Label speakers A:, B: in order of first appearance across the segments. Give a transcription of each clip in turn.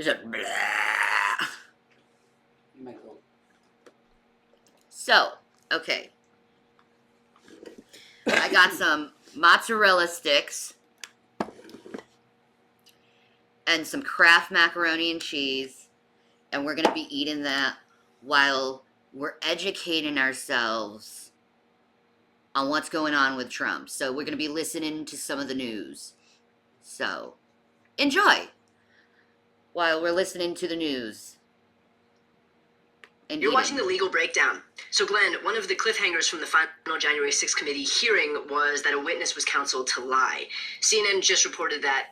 A: just blah.
B: Michael.
A: So, okay. I got some mozzarella sticks and some Kraft macaroni and cheese, and we're going to be eating that while we're educating ourselves on what's going on with Trump. So we're going to be listening to some of the news. So, enjoy while we're listening to the news.
C: You're watching The Legal Breakdown. So, Glenn, one of the cliffhangers from the final January 6th committee hearing was that a witness was counseled to lie. CNN just reported that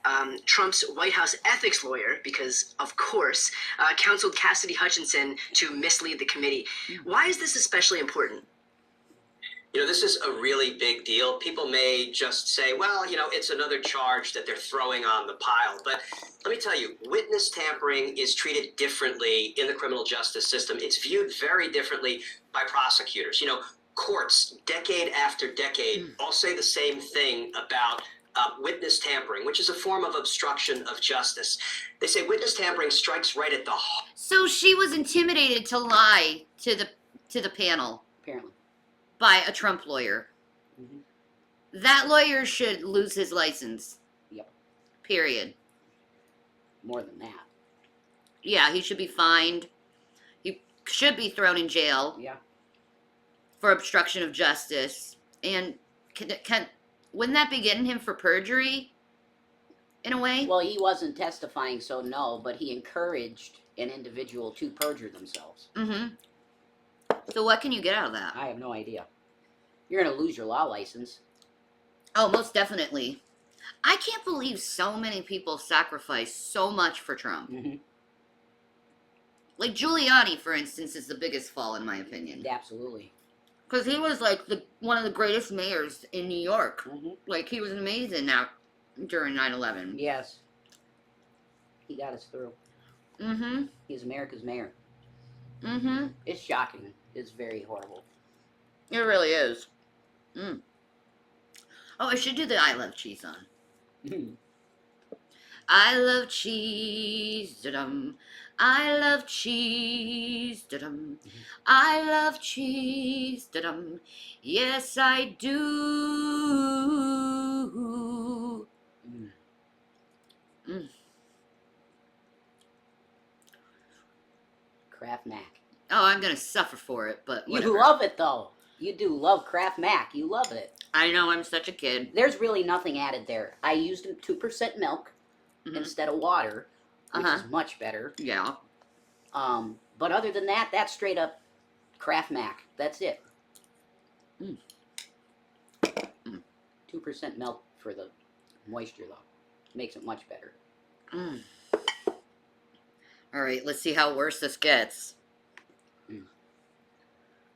C: Trump's White House ethics lawyer, because, of course, counseled Cassidy Hutchinson to mislead the committee. Why is this especially important?
D: You know, this is a really big deal. People may just say, well, you know, it's another charge that they're throwing on the pile. But let me tell you, witness tampering is treated differently in the criminal justice system. It's viewed very differently by prosecutors. You know, courts, decade after decade, all say the same thing about witness tampering, which is a form of obstruction of justice. They say witness tampering strikes right at the heart.
A: So she was intimidated to lie to the panel.
B: Apparently.
A: By a Trump lawyer.
B: Mm-hmm.
A: That lawyer should lose his license.
B: Yep.
A: Period.
B: More than that.
A: Yeah, he should be fined. He should be thrown in jail.
B: Yeah.
A: For obstruction of justice. And wouldn't that be getting him for perjury? In a way?
B: Well, he wasn't testifying, so no, but he encouraged an individual to perjure themselves.
A: Mm-hmm. So what can you get out of that?
B: I have no idea. You're going to lose your law license.
A: Oh, most definitely. I can't believe so many people sacrificed so much for Trump.
B: Mm-hmm.
A: Like Giuliani, for instance, is the biggest fall in my opinion.
B: Absolutely.
A: Because he was like one of the greatest mayors in New York.
B: Mm-hmm.
A: Like he was amazing now during 9/11.
B: Yes. He got us through.
A: Mm-hmm.
B: He's America's mayor.
A: Mm-hmm.
B: It's shocking. It's very horrible.
A: It really is. Mm. Oh, I should do the I Love Cheese on. I love cheese, da-dum. I love cheese, da-dum. I love cheese, da-dum. Yes, I do. Mm.
B: Kraft Mac.
A: Oh, I'm gonna suffer for it, but whatever.
B: You love it, though. You do love Kraft Mac. You love it.
A: I know, I'm such a kid.
B: There's really nothing added there. I used 2% milk instead of water, which is much better.
A: Yeah.
B: But other than that, that's straight up Kraft Mac. That's it. 2% milk for the moisture, though. Makes it much better.
A: All right, let's see how worse this gets.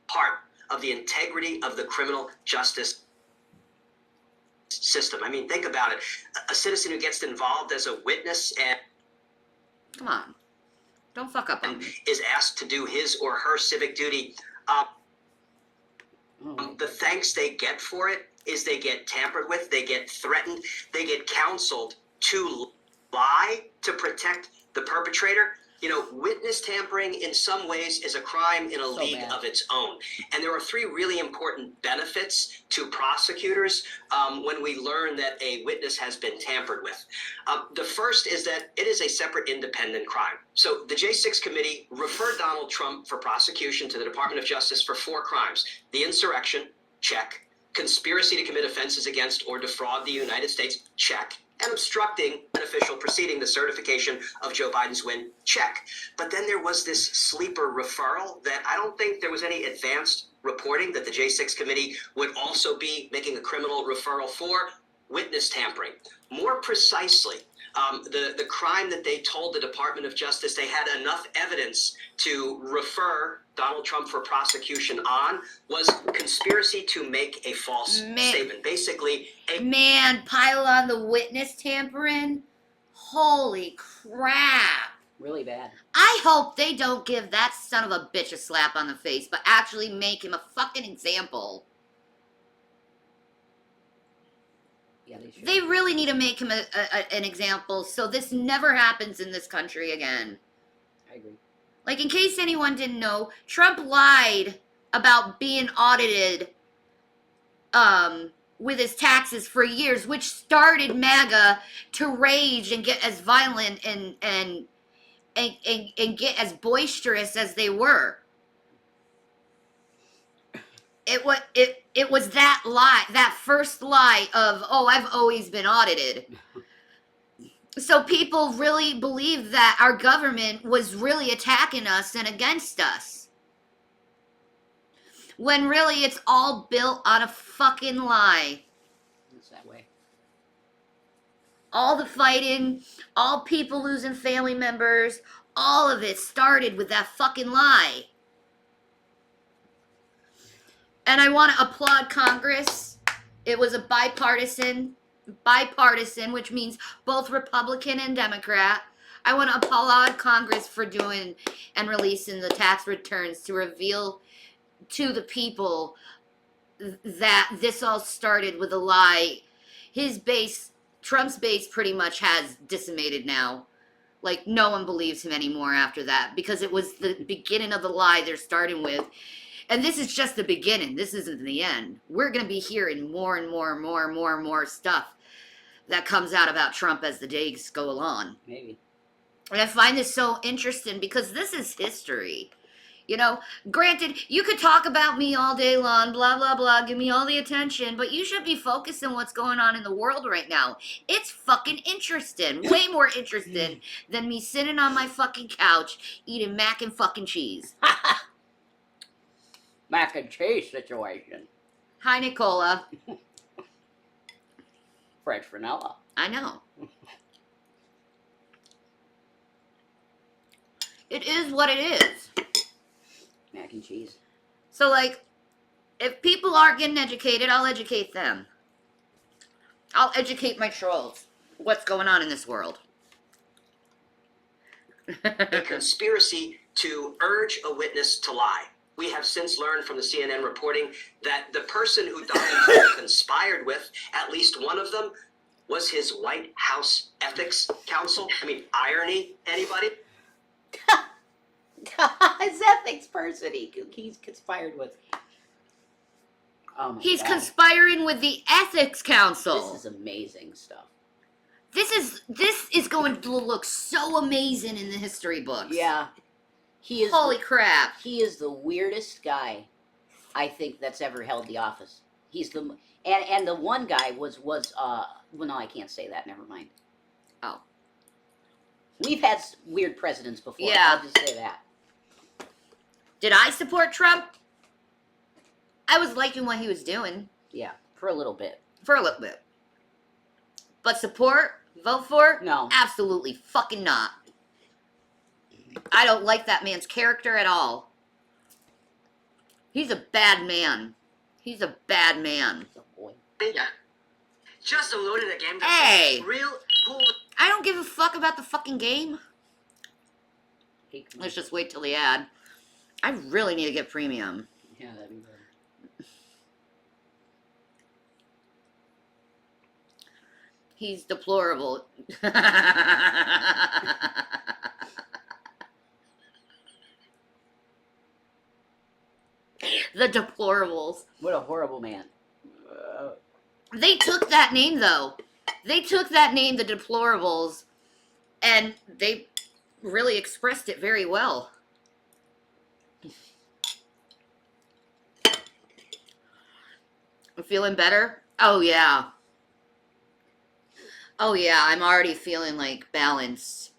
D: Part of the integrity of the criminal justice system. I mean, think about it. A citizen who gets involved as a witness and
A: Come on. Don't fuck up on me.
D: is asked to do his or her civic duty. The thanks they get for it is they get tampered with, they get threatened, they get counseled to lie to protect the perpetrator. You know, witness tampering in some ways is a crime in a league of its own. And there are 3 really important benefits to prosecutors when we learn that a witness has been tampered with. The first is that it is a separate independent crime. So the J6 committee referred Donald Trump for prosecution to the Department of Justice for 4 crimes. The insurrection, check. Conspiracy to commit offenses against or defraud the United States, check. And obstructing an official proceeding, the certification of Joe Biden's win, check. But then there was this sleeper referral that I don't think there was any advanced reporting that the J6 committee would also be making a criminal referral for witness tampering. More precisely, the crime that they told the Department of Justice they had enough evidence to refer Donald Trump for prosecution on was conspiracy to make a false statement. Basically,
A: pile on the witness tampering? Holy crap.
B: Really bad.
A: I hope they don't give that son of a bitch a slap on the face, but actually make him a fucking example.
B: Yeah, they should.
A: They really need to make him an example so this never happens in this country again.
B: I agree.
A: Like, in case anyone didn't know, Trump lied about being audited with his taxes for years, which started MAGA to rage and get as violent and get as boisterous as they were. It was that lie, that first lie of, oh, I've always been audited. So people really believed that our government was really attacking us and against us. When really it's all built on a fucking lie.
B: It's that way.
A: All the fighting, all people losing family members, all of it started with that fucking lie. And I want to applaud Congress. It was a bipartisan, which means both Republican and Democrat. I want to applaud Congress for doing and releasing the tax returns to reveal to the people that this all started with a lie. Trump's base pretty much has decimated now. Like, no one believes him anymore after that, because it was the beginning of the lie they're starting with. And this is just the beginning. This isn't the end. We're going to be hearing more and more stuff that comes out about Trump as the days go along.
B: Maybe.
A: And I find this so interesting because this is history. You know, granted, you could talk about me all day long, blah, blah, blah, give me all the attention, but you should be focused on what's going on in the world right now. It's fucking interesting. Way more interesting than me sitting on my fucking couch eating mac and fucking cheese.
B: Mac and cheese situation.
A: Hi, Nicola.
B: French vanilla.
A: I know. It is what it is.
B: Mac and cheese.
A: So, like, if people aren't getting educated, I'll educate them. I'll educate my trolls. What's going on in this world?
D: A conspiracy to urge a witness to lie. We have since learned from the CNN reporting that the person who Donald Trump conspired with, at least one of them, was his White House ethics counsel. I mean, irony, anybody?
B: His ethics person he's conspired with. Oh my
A: He's
B: God.
A: conspiring with the Ethics Council.
B: This is amazing stuff.
A: This is going to look so amazing in the history books.
B: Yeah. He is
A: Holy crap.
B: He is the weirdest guy I think that's ever held the office. He's the and the one guy was well, no, I can't say that, never mind.
A: Oh.
B: We've had weird presidents before.
A: Yeah.
B: I'll just say that.
A: Did I support Trump? I was liking what he was doing.
B: Yeah, for a little bit.
A: For a little bit. But support? Vote for?
B: No.
A: Absolutely fucking not. I don't like that man's character at all. He's a bad man. He's a bad man.
B: Oh, boy.
C: Yeah. Just loaded a game.
A: Hey!
C: Real cool.
A: I don't give a fuck about the fucking game.
B: Hey, come on.
A: Let's just wait till the ad. I really need to get premium.
B: Yeah, that'd be better.
A: He's deplorable. The deplorables.
B: What a horrible man.
A: They took that name, though. They took that name, the deplorables, and they really expressed it very well. I'm feeling better? Oh, yeah. Oh, yeah, I'm already feeling, like, balanced.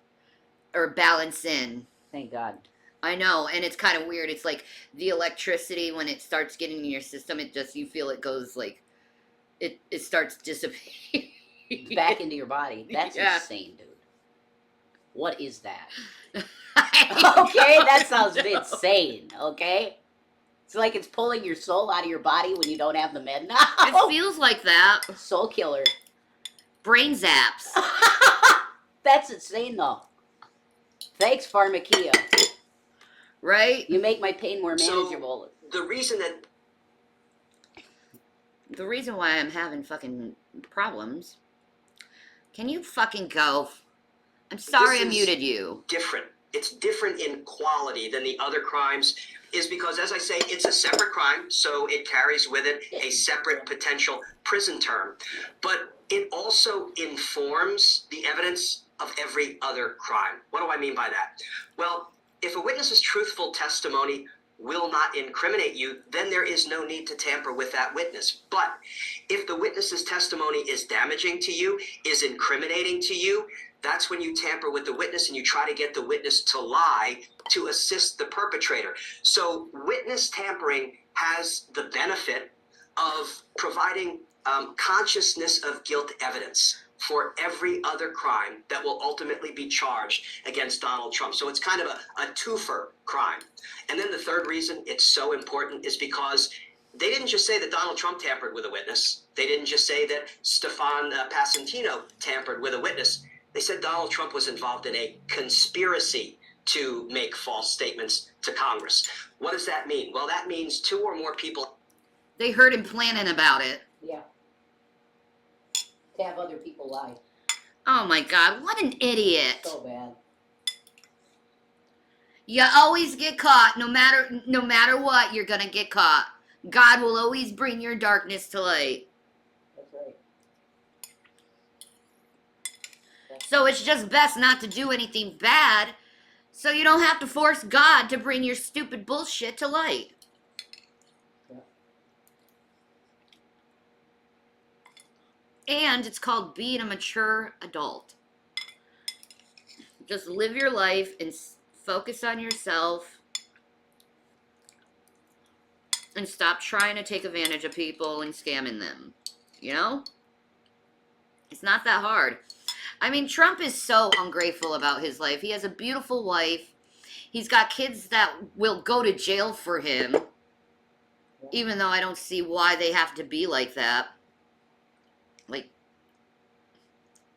A: Or balance in.
B: Thank God.
A: I know, and it's kind of weird. It's like the electricity, when it starts getting in your system, it just, you feel it goes, like, it starts dissipating.
B: Back into your body. That's
A: Yeah.
B: insane, dude. What is that?
A: Okay,
B: Okay, that sounds insane, okay? It's like it's pulling your soul out of your body when you don't have the med now.
A: It feels like that.
B: Soul killer.
A: Brain zaps.
B: That's insane, though. Thanks, Pharmakia.
A: Right?
B: You make my pain more
D: So-
B: manageable.
D: The reason that
A: the reason why I'm having fucking problems. Can you fucking go? I'm sorry I muted you.
D: Different. It's different in quality than the other crimes, is because, as I say, it's a separate crime, so it carries with it a separate potential prison term. But it also informs the evidence of every other crime. What do I mean by that? Well, if a witness's truthful testimony will not incriminate you, then there is no need to tamper with that witness. But if the witness's testimony is damaging to you, is incriminating to you, that's when you tamper with the witness and you try to get the witness to lie to assist the perpetrator. So witness tampering has the benefit of providing consciousness of guilt evidence for every other crime that will ultimately be charged against Donald Trump. So it's kind of a twofer crime. And then the third reason it's so important is because they didn't just say that Donald Trump tampered with a witness. They didn't just say that Stefan Passantino tampered with a witness. They said Donald Trump was involved in a conspiracy to make false statements to Congress. What does that mean? Well, that means two or more people.
A: They heard him planning about it.
B: Yeah. To have other people lie.
A: Oh my God, what an idiot.
B: So bad.
A: You always get caught. No matter what, you're gonna get caught. God will always bring your darkness to light.
B: That's right.
A: So it's just best not to do anything bad, so you don't have to force God to bring your stupid bullshit to light.
B: Yeah.
A: And it's called being a mature adult. Just live your life and focus on yourself. And stop trying to take advantage of people and scamming them. You know? It's not that hard. I mean, Trump is so ungrateful about his life. He has a beautiful wife. He's got kids that will go to jail for him. Even though I don't see why they have to be like that. Like,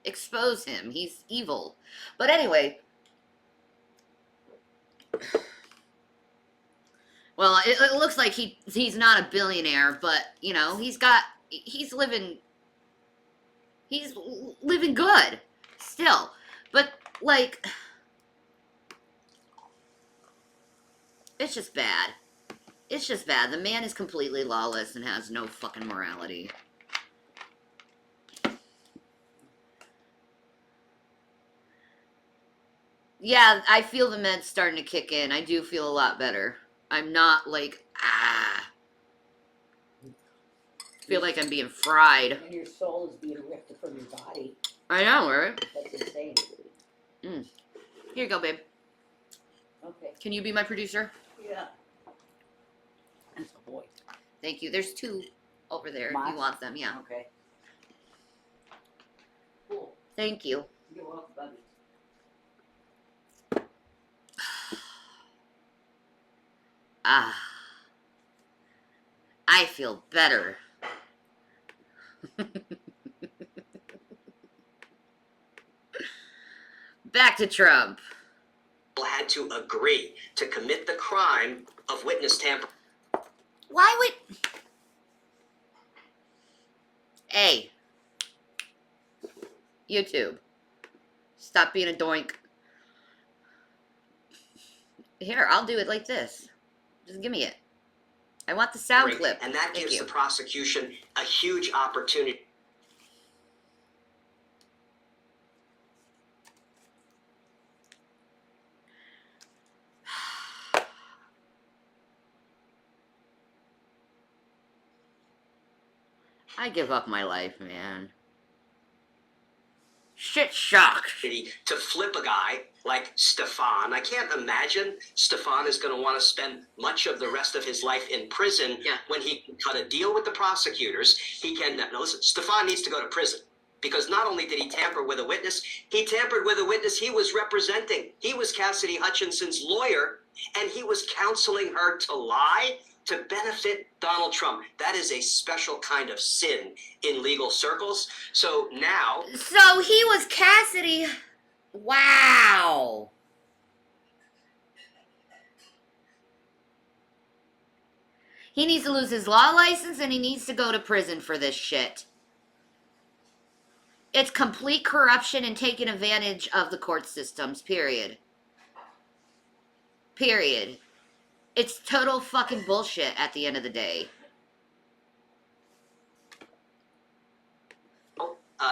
A: expose him. He's evil. But anyway. Well, it looks like he's not a billionaire, but, you know, he's living good still. But, like, it's just bad. It's just bad. The man is completely lawless and has no fucking morality. Yeah, I feel the meds starting to kick in. I do feel a lot better. I'm not like, feel like I'm being fried.
B: And your soul is being ripped from your body.
A: I know, right?
B: That's insane.
A: Here you go, babe.
B: Okay.
A: Can you be my producer?
B: Yeah. That's a boy.
A: Thank you. There's two over there if
B: Mods?
A: you want them, yeah.
B: Okay. Cool.
A: Thank you.
B: You're welcome, buddy.
A: I feel better. Back to Trump.
D: Had to agree to commit the crime of witness tampering.
A: Why would... Hey. YouTube. Stop being a doink. Here, I'll do it like this. Just give me it. I want the sound clip.
D: And that gives the prosecution a huge opportunity.
A: I give up my life, man. Shit shock.
D: To flip a guy like Stefan. I can't imagine Stefan is going to want to spend much of the rest of his life in prison when he can cut a deal with the prosecutors. He can, no, listen, Stefan needs to go to prison because not only did he tamper with a witness, he tampered with a witness he was representing. He was Cassidy Hutchinson's lawyer, and he was counseling her to lie to benefit Donald Trump. That is a special kind of sin in legal circles. So now...
A: So he was Cassidy. Wow. He needs to lose his law license and he needs to go to prison for this shit. It's complete corruption and taking advantage of the court systems, period. Period. It's total fucking bullshit at the end of the day.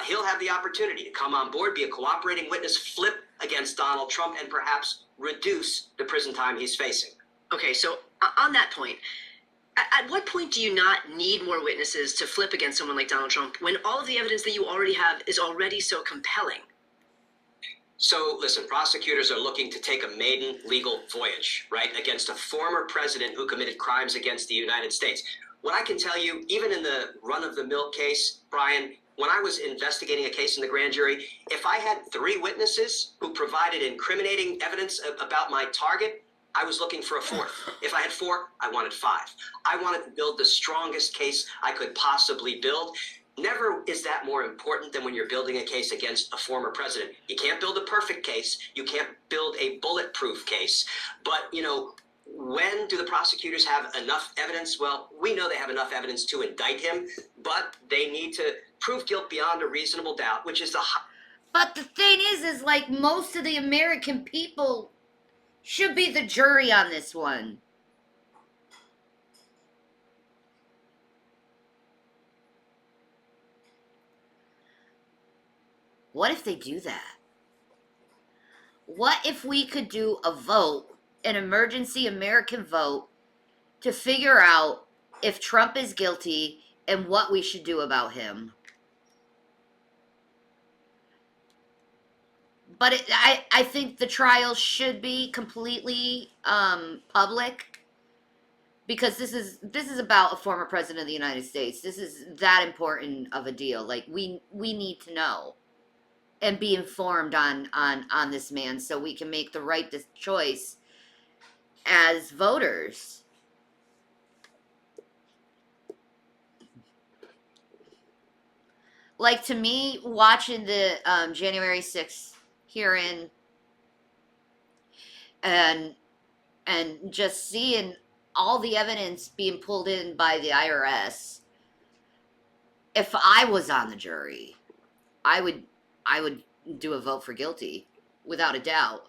D: He'll have the opportunity to come on board, be a cooperating witness, flip against Donald Trump, and perhaps reduce the prison time he's facing.
C: Okay, so on that point, at what point do you not need more witnesses to flip against someone like Donald Trump when all of the evidence that you already have is already so compelling?
D: So, listen, prosecutors are looking to take a maiden legal voyage, right, against a former president who committed crimes against the United States. What I can tell you, even in the run-of-the-mill case, Brian, when I was investigating a case in the grand jury, if I had 3 witnesses who provided incriminating evidence about my target, I was looking for a 4th. If I had 4, I wanted 5. I wanted to build the strongest case I could possibly build. Never is that more important than when you're building a case against a former president. You can't build a perfect case. You can't build a bulletproof case. But, you know, when do the prosecutors have enough evidence? Well, we know they have enough evidence to indict him, but they need to prove guilt beyond a reasonable doubt, which is the...
A: But the thing is like most of the American people should be the jury on this one. What if they do that? What if we could do a vote, an emergency American vote, to figure out if Trump is guilty and what we should do about him? But I think the trial should be completely public, because this is about a former president of the United States. This is that important of a deal. Like we need to know and be informed on this man so we can make the right choice as voters. Like, to me, watching the January 6th hearing and just seeing all the evidence being pulled in by the IRS, if I was on the jury, I would do a vote for guilty, without a doubt.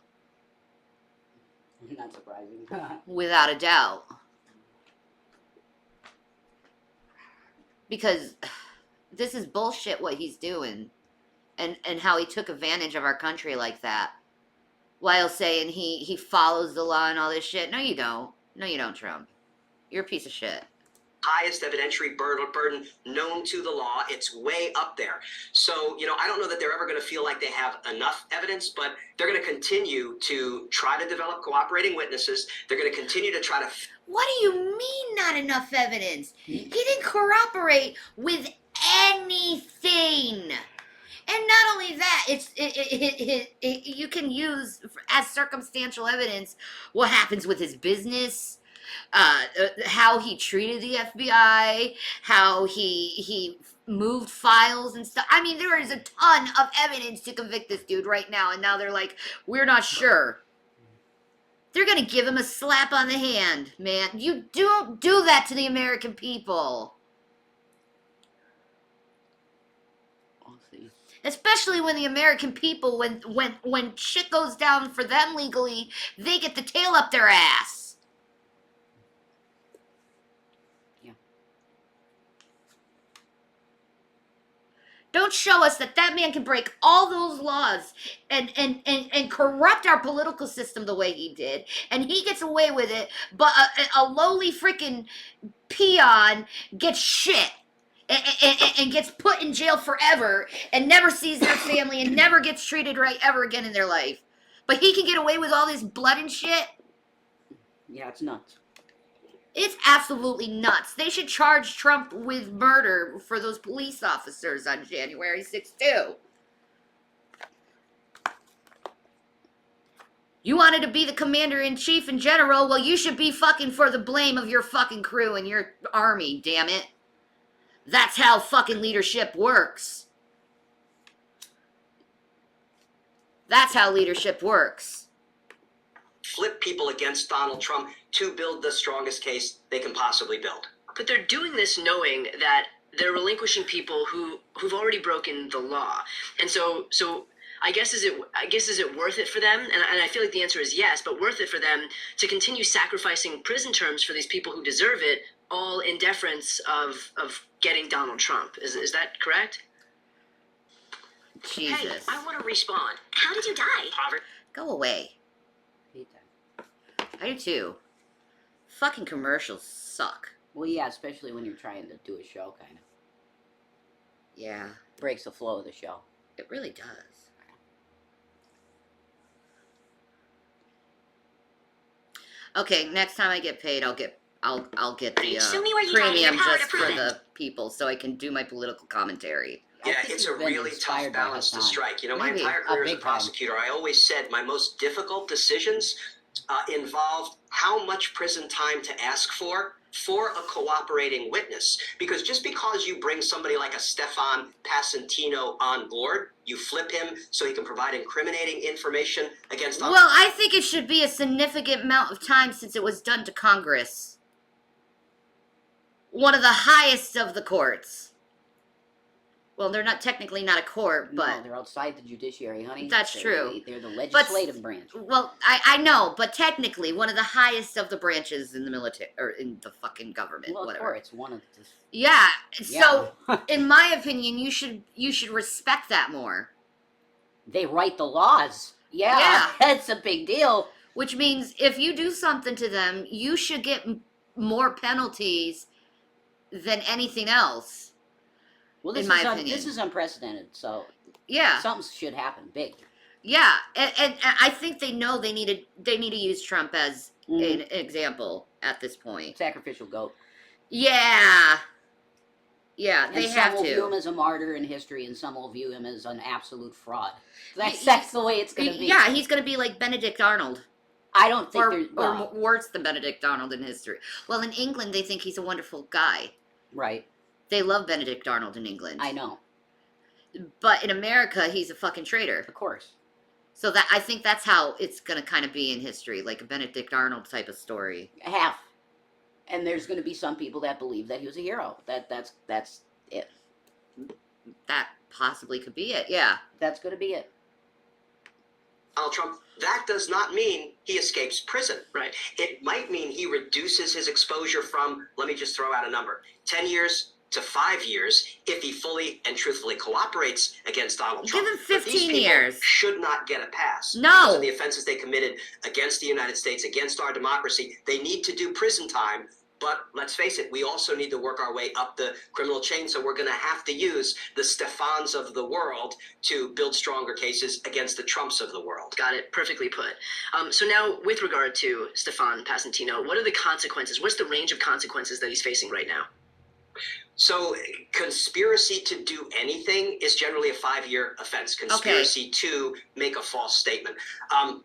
B: Not surprising.
A: Without a doubt. Because this is bullshit what he's doing. And how he took advantage of our country like that. While saying he follows the law and all this shit. No, you don't. No, you don't, Trump. You're a piece of shit.
D: Highest evidentiary burden known to the law. It's way up there. So, you know, I don't know that they're ever going to feel like they have enough evidence, but they're going to continue to try to develop cooperating witnesses. They're going to continue to try to...
A: What do you mean not enough evidence? He didn't cooperate with anything. And not only that, you can use as circumstantial evidence what happens with his business, how he treated the FBI, how he moved files and stuff. I mean, there is a ton of evidence to convict this dude right now, and now they're like, we're not sure. They're going to give him a slap on the hand, man. You don't do that to the American people. Especially when the American people, when shit goes down for them legally, they get the tail up their ass.
B: Yeah.
A: Don't show us that man can break all those laws and corrupt our political system the way he did, and he gets away with it, but a lowly freaking peon gets shit. And gets put in jail forever and never sees their family and never gets treated right ever again in their life. But he can get away with all this blood and shit.
B: Yeah, it's nuts.
A: It's absolutely nuts. They should charge Trump with murder for those police officers on January 6th too. You wanted to be the commander-in-chief and general, well, you should be fucking for the blame of your fucking crew and your army, damn it. That's how fucking leadership works. That's how leadership works.
D: flip people against Donald Trump to build the strongest case they can possibly build.
C: But they're doing this knowing that they're relinquishing people who've already broken the law, and so I guess is it worth it for them? And I feel like the answer is yes, but worth it for them to continue sacrificing prison terms for these people who deserve it, all in deference of getting Donald Trump. Is that correct?
A: Jesus.
E: Hey, I want to respond. How did you die? Poverty.
A: Go away.
B: Hate that.
A: I do too. Fucking commercials suck.
B: Well, yeah, especially when you're trying to do a show, kind of.
A: Yeah,
B: Breaks the flow of the show.
A: it really does. Okay, next time I get paid, I'll get the
E: Show me where you got
A: premium
E: your power
A: just
E: to
A: for
E: prove it.
A: the people, so I can do my political commentary.
B: I
D: Yeah,
B: think
D: it's a
B: you've been
D: really tough
B: inspired by
D: balance to
B: Hassan.
D: strike. You know, my
A: Maybe.
D: entire career as a
B: big time.
D: prosecutor, I always said my most difficult decisions involved how much prison time to ask for a cooperating witness. Because just because you bring somebody like a Stefan Passantino on board, you flip him so he can provide incriminating information against...
A: Well, I think it should be a significant amount of time since it was done to Congress. One of the highest of the courts. Well, they're not technically not a court, but...
B: No, they're outside the judiciary, honey.
A: That's true.
B: They're the legislative branch.
A: Well, I know, but technically one of the highest of the branches in the military, or in the fucking government,
B: Well, of
A: whatever.
B: course, it's one of the...
A: Yeah, so,
B: Yeah.
A: in my opinion, you should respect that more.
B: They write the laws. Yeah,
A: Yeah.
B: That's a big deal.
A: Which means if you do something to them, you should get more penalties than anything else.
B: Well,
A: In my opinion.
B: this is unprecedented, so
A: Yeah,
B: something should happen big.
A: yeah, and I think they know they need to use Trump as an example at this point.
B: Sacrificial goat.
A: Yeah, yeah,
B: And
A: they
B: some
A: have
B: will view him
A: to.
B: as a martyr in history, and some will view him as an absolute fraud.
A: He-
B: That's the way it's going to be.
A: Yeah, he's going to be like Benedict Arnold,
B: I don't think
A: or
B: there's... Well,
A: worse than Benedict Arnold in history. Well, in England, they think he's a wonderful guy.
B: right.
A: They love Benedict Arnold in England.
B: I know.
A: But in America, he's a fucking traitor.
B: Of course.
A: So that I think that's how it's gonna kind of be in history, like a Benedict Arnold type of story.
B: Half. And there's going to be some people that believe that he was a hero. That's it.
A: That possibly could be it. Yeah.
B: That's going to be it.
D: Donald Trump, that does not mean he escapes prison.
C: Right.
D: It might mean he reduces his exposure from, let me just throw out a number, 10 years to 5 years if he fully and truthfully cooperates against Donald
A: Give
D: Trump.
A: him
D: But these
A: 15
D: people
A: years.
D: should not get a pass.
A: No.
D: Because of the offenses they committed against the United States, against our democracy. They need to do prison time. But let's face it, we also need to work our way up the criminal chain. So we're going to have to use the Stefans of the world to build stronger cases against the Trumps of the world.
C: Got it. Perfectly put. So now, with regard to Stefan Passantino, what are the consequences? What's the range of consequences that he's facing right now?
D: So conspiracy to do anything is generally a 5-year offense. Conspiracy to make a false statement.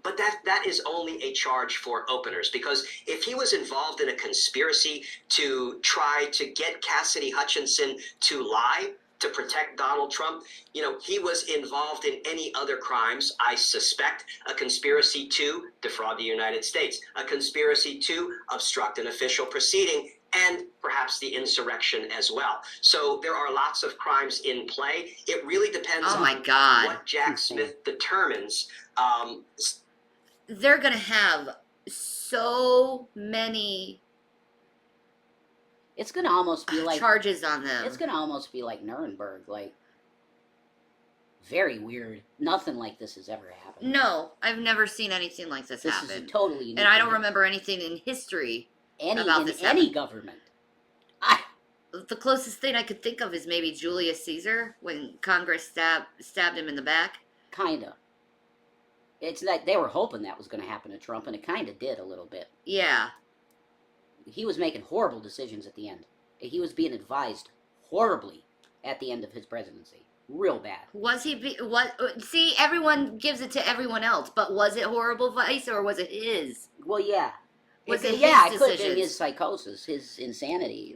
D: But that is only a charge for openers, because if he was involved in a conspiracy to try to get Cassidy Hutchinson to lie to protect Donald Trump, you know, he was involved in any other crimes, I suspect, a conspiracy to defraud the United States, a conspiracy to obstruct an official proceeding, and perhaps the insurrection as well. So there are lots of crimes in play. It really depends
A: Oh my
D: on
A: God.
D: what Jack Smith determines.
A: They're gonna have so many
B: It's going to almost be like...
A: charges on them.
B: It's going to almost be like Nuremberg. Like, very weird. Nothing like this has ever happened.
A: No, I've never seen anything like this
B: This
A: happen.
B: is a totally unique...
A: And I don't
B: event.
A: remember anything in history.
B: any
A: about
B: in
A: this
B: any
A: happened.
B: government.
A: The closest thing I could think of is maybe Julius Caesar when Congress stabbed him in the back.
B: Kinda. It's like they were hoping that was going to happen to Trump, and it kind of did a little bit.
A: Yeah.
B: He was making horrible decisions at the end. He was being advised horribly at the end of his presidency. Real bad.
A: Was he? See, everyone gives it to everyone else, but was it horrible advice or was it his?
B: Well, yeah.
A: Was it
B: yeah,
A: his
B: it could have been
A: decisions?
B: his psychosis, his insanity.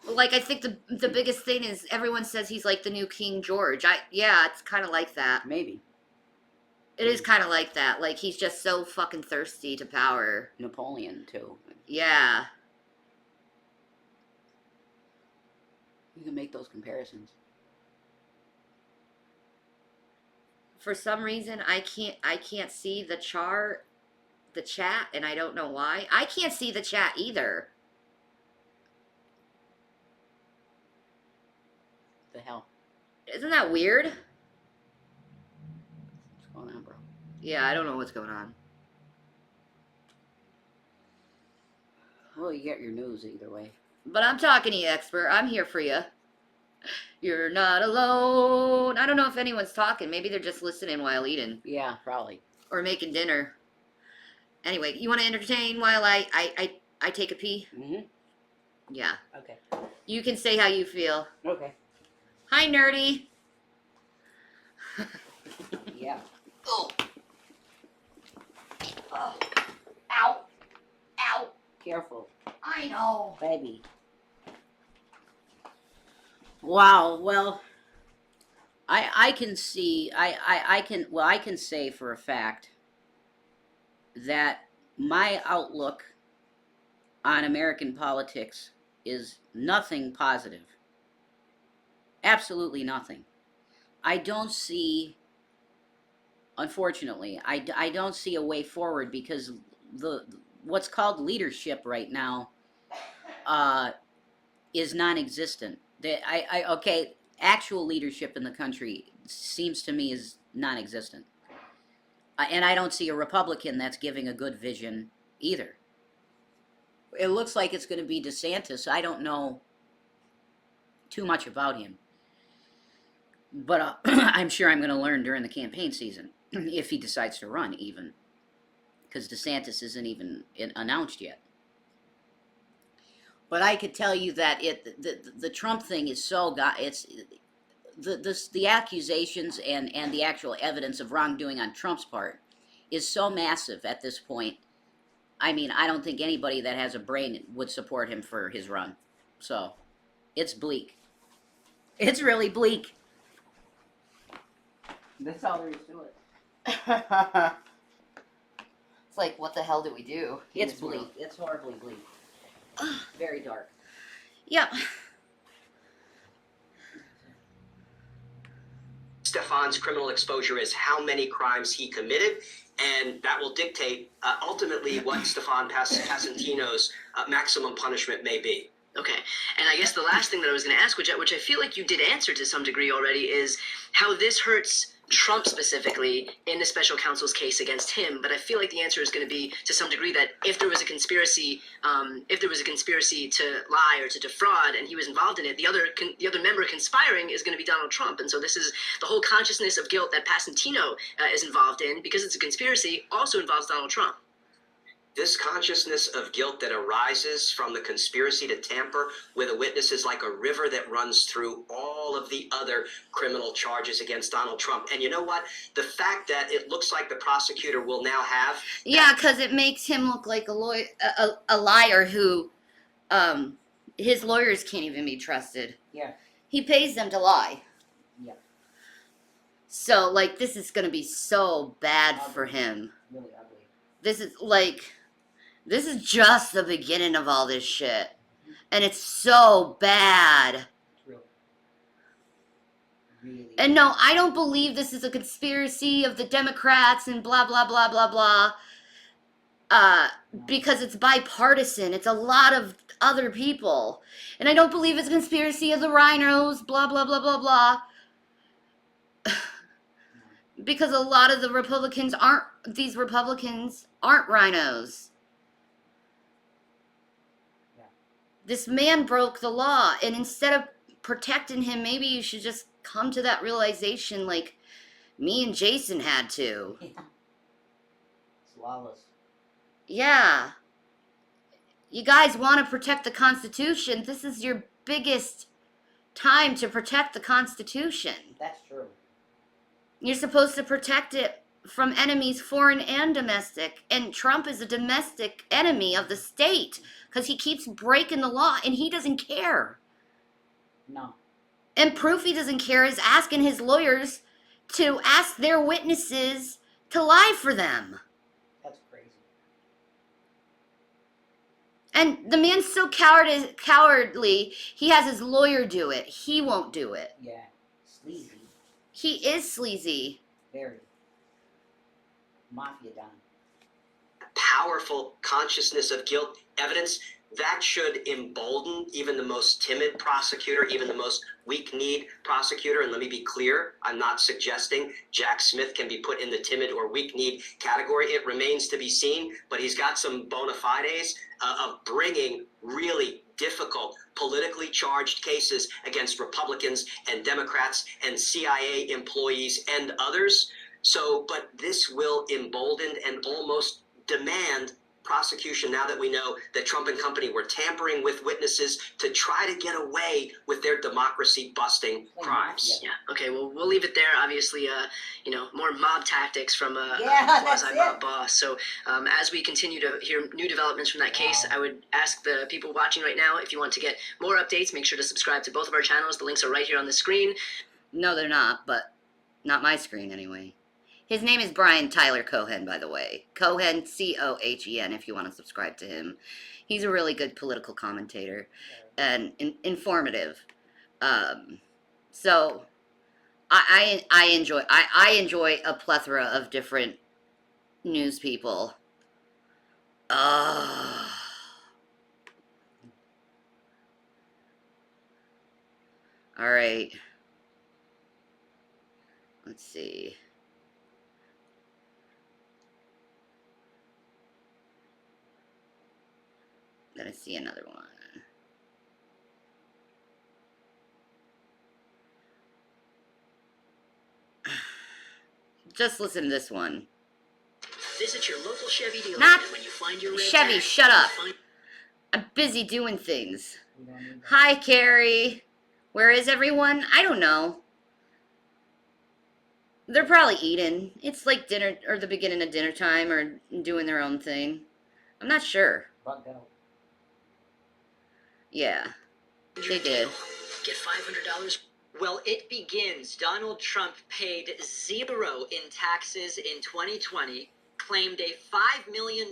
A: Like, I think the biggest thing is everyone says he's like the new King George. Yeah, it's kind of like that.
B: Maybe.
A: It is kind of like that. Like, he's just so fucking thirsty to power.
B: Napoleon too.
A: Yeah.
B: You can make those comparisons.
A: For some reason, I can't see the chat, and I don't know why. I can't see the chat either.
B: The hell?
A: Isn't that weird?
B: What's going on, bro?
A: Yeah, I don't know what's going on.
B: Well, you get your news either way.
A: But I'm talking to you, expert. I'm here for you. You're not alone. I don't know if anyone's talking. Maybe they're just listening while eating.
B: Yeah, probably.
A: Or making dinner. Anyway, you want to entertain while I take a pee?
B: Mm-hmm.
A: Yeah.
B: Okay.
A: You can say how you feel.
B: Okay.
A: Hi, nerdy.
B: Yeah.
A: Oh. Oh. Ow. Ow.
B: Careful,
A: I know.
B: baby. Wow. Well, I can see. I can say for a fact that my outlook on American politics is nothing positive. Absolutely nothing. I don't see, unfortunately, I don't see a way forward because what's called leadership right now is non-existent. Actual leadership in the country seems to me is non-existent. And I don't see a Republican that's giving a good vision either. It looks like it's going to be DeSantis. I don't know too much about him. But I'm sure I'm going to learn during the campaign season, if he decides to run even. Because DeSantis isn't even announced yet. But I could tell you that the Trump thing is so the accusations and the actual evidence of wrongdoing on Trump's part is so massive at this point. I mean, I don't think anybody that has a brain would support him for his run. So, it's bleak. It's really bleak. That's all there is to it.
A: It's like, what the hell do we do?
B: It's bleak. It's horribly bleak. Very dark.
A: Yep.
D: Stefan's criminal exposure is how many crimes he committed, and that will dictate ultimately what Stefan Passantino's maximum punishment may be.
C: Okay, and I guess the last thing that I was going to ask, which I feel like you did answer to some degree already, is how this hurts Trump specifically in the special counsel's case against him. But I feel like the answer is going to be to some degree that if there was a conspiracy, to lie or to defraud, and he was involved in it, the other member conspiring is going to be Donald Trump. And so this is the whole consciousness of guilt that Passantino is involved in, because it's a conspiracy, also involves Donald Trump.
D: This consciousness of guilt that arises from the conspiracy to tamper with a witness is like a river that runs through all of the other criminal charges against Donald Trump. And you know what? The fact that it looks like the prosecutor will now have...
A: Yeah, because it makes him look like a liar who, his lawyers can't even be trusted.
B: Yeah.
A: He pays them to lie.
B: Yeah.
A: So, like, this is going to be so bad for him.
B: Really ugly.
A: This is just the beginning of all this shit. And it's so bad.
B: It's real. Really.
A: And no, I don't believe this is a conspiracy of the Democrats and blah, blah, blah, blah, blah. Because it's bipartisan. It's a lot of other people. And I don't believe it's a conspiracy of the rhinos, blah, blah, blah, blah, blah. Because a lot of the Republicans aren't rhinos. This man broke the law, and instead of protecting him, maybe you should just come to that realization like me and Jason had to.
B: Yeah. It's lawless.
A: Yeah. You guys want to protect the Constitution. This is your biggest time to protect the Constitution.
B: That's true.
A: You're supposed to protect it from enemies, foreign and domestic. And Trump is a domestic enemy of the state because he keeps breaking the law and he doesn't care.
B: No.
A: And proof he doesn't care is asking his lawyers to ask their witnesses to lie for them.
B: That's crazy.
A: And the man's so cowardly, he has his lawyer do it. He won't do it.
B: Yeah. Sleazy.
A: He is sleazy.
B: Very. Mafia Don.
D: Powerful consciousness of guilt evidence that should embolden even the most timid prosecutor, even the most weak-kneed prosecutor. And let me be clear, I'm not suggesting Jack Smith can be put in the timid or weak-kneed category. It remains to be seen, but he's got some bona fides of bringing really difficult, politically charged cases against Republicans and Democrats and CIA employees and others. So, but this will embolden and almost demand prosecution now that we know that Trump and company were tampering with witnesses to try to get away with their democracy-busting crimes.
C: Yeah. Okay. Well, we'll leave it there. Obviously, more mob tactics from a
B: That's
C: quasi-mob
B: it.
C: boss. So, as we continue to hear new developments from that case, I would ask the people watching right now, if you want to get more updates, make sure to subscribe to both of our channels. The links are right here on the screen.
A: No, they're not, but not my screen anyway. His name is Brian Tyler Cohen, by the way. Cohen, Cohen, if you want to subscribe to him. He's a really good political commentator and informative. So I enjoy a plethora of different news people. All right. Let's see. Gonna see another one. Just listen to this one.
C: Visit your local Chevy dealer,
A: Not
C: and when you find your red
A: Chevy,
C: tag,
A: shut up.
C: find-
A: I'm busy doing things.
B: We don't need that.
A: Hi, Carrie. Where is everyone? I don't know. They're probably eating. It's like dinner, or the beginning of dinner time, or doing their own thing. I'm not sure.
B: Bugged out.
A: Yeah, they did.
C: Get $500.
F: Well, it begins. Donald Trump paid zero in taxes in 2020, claimed a $5 million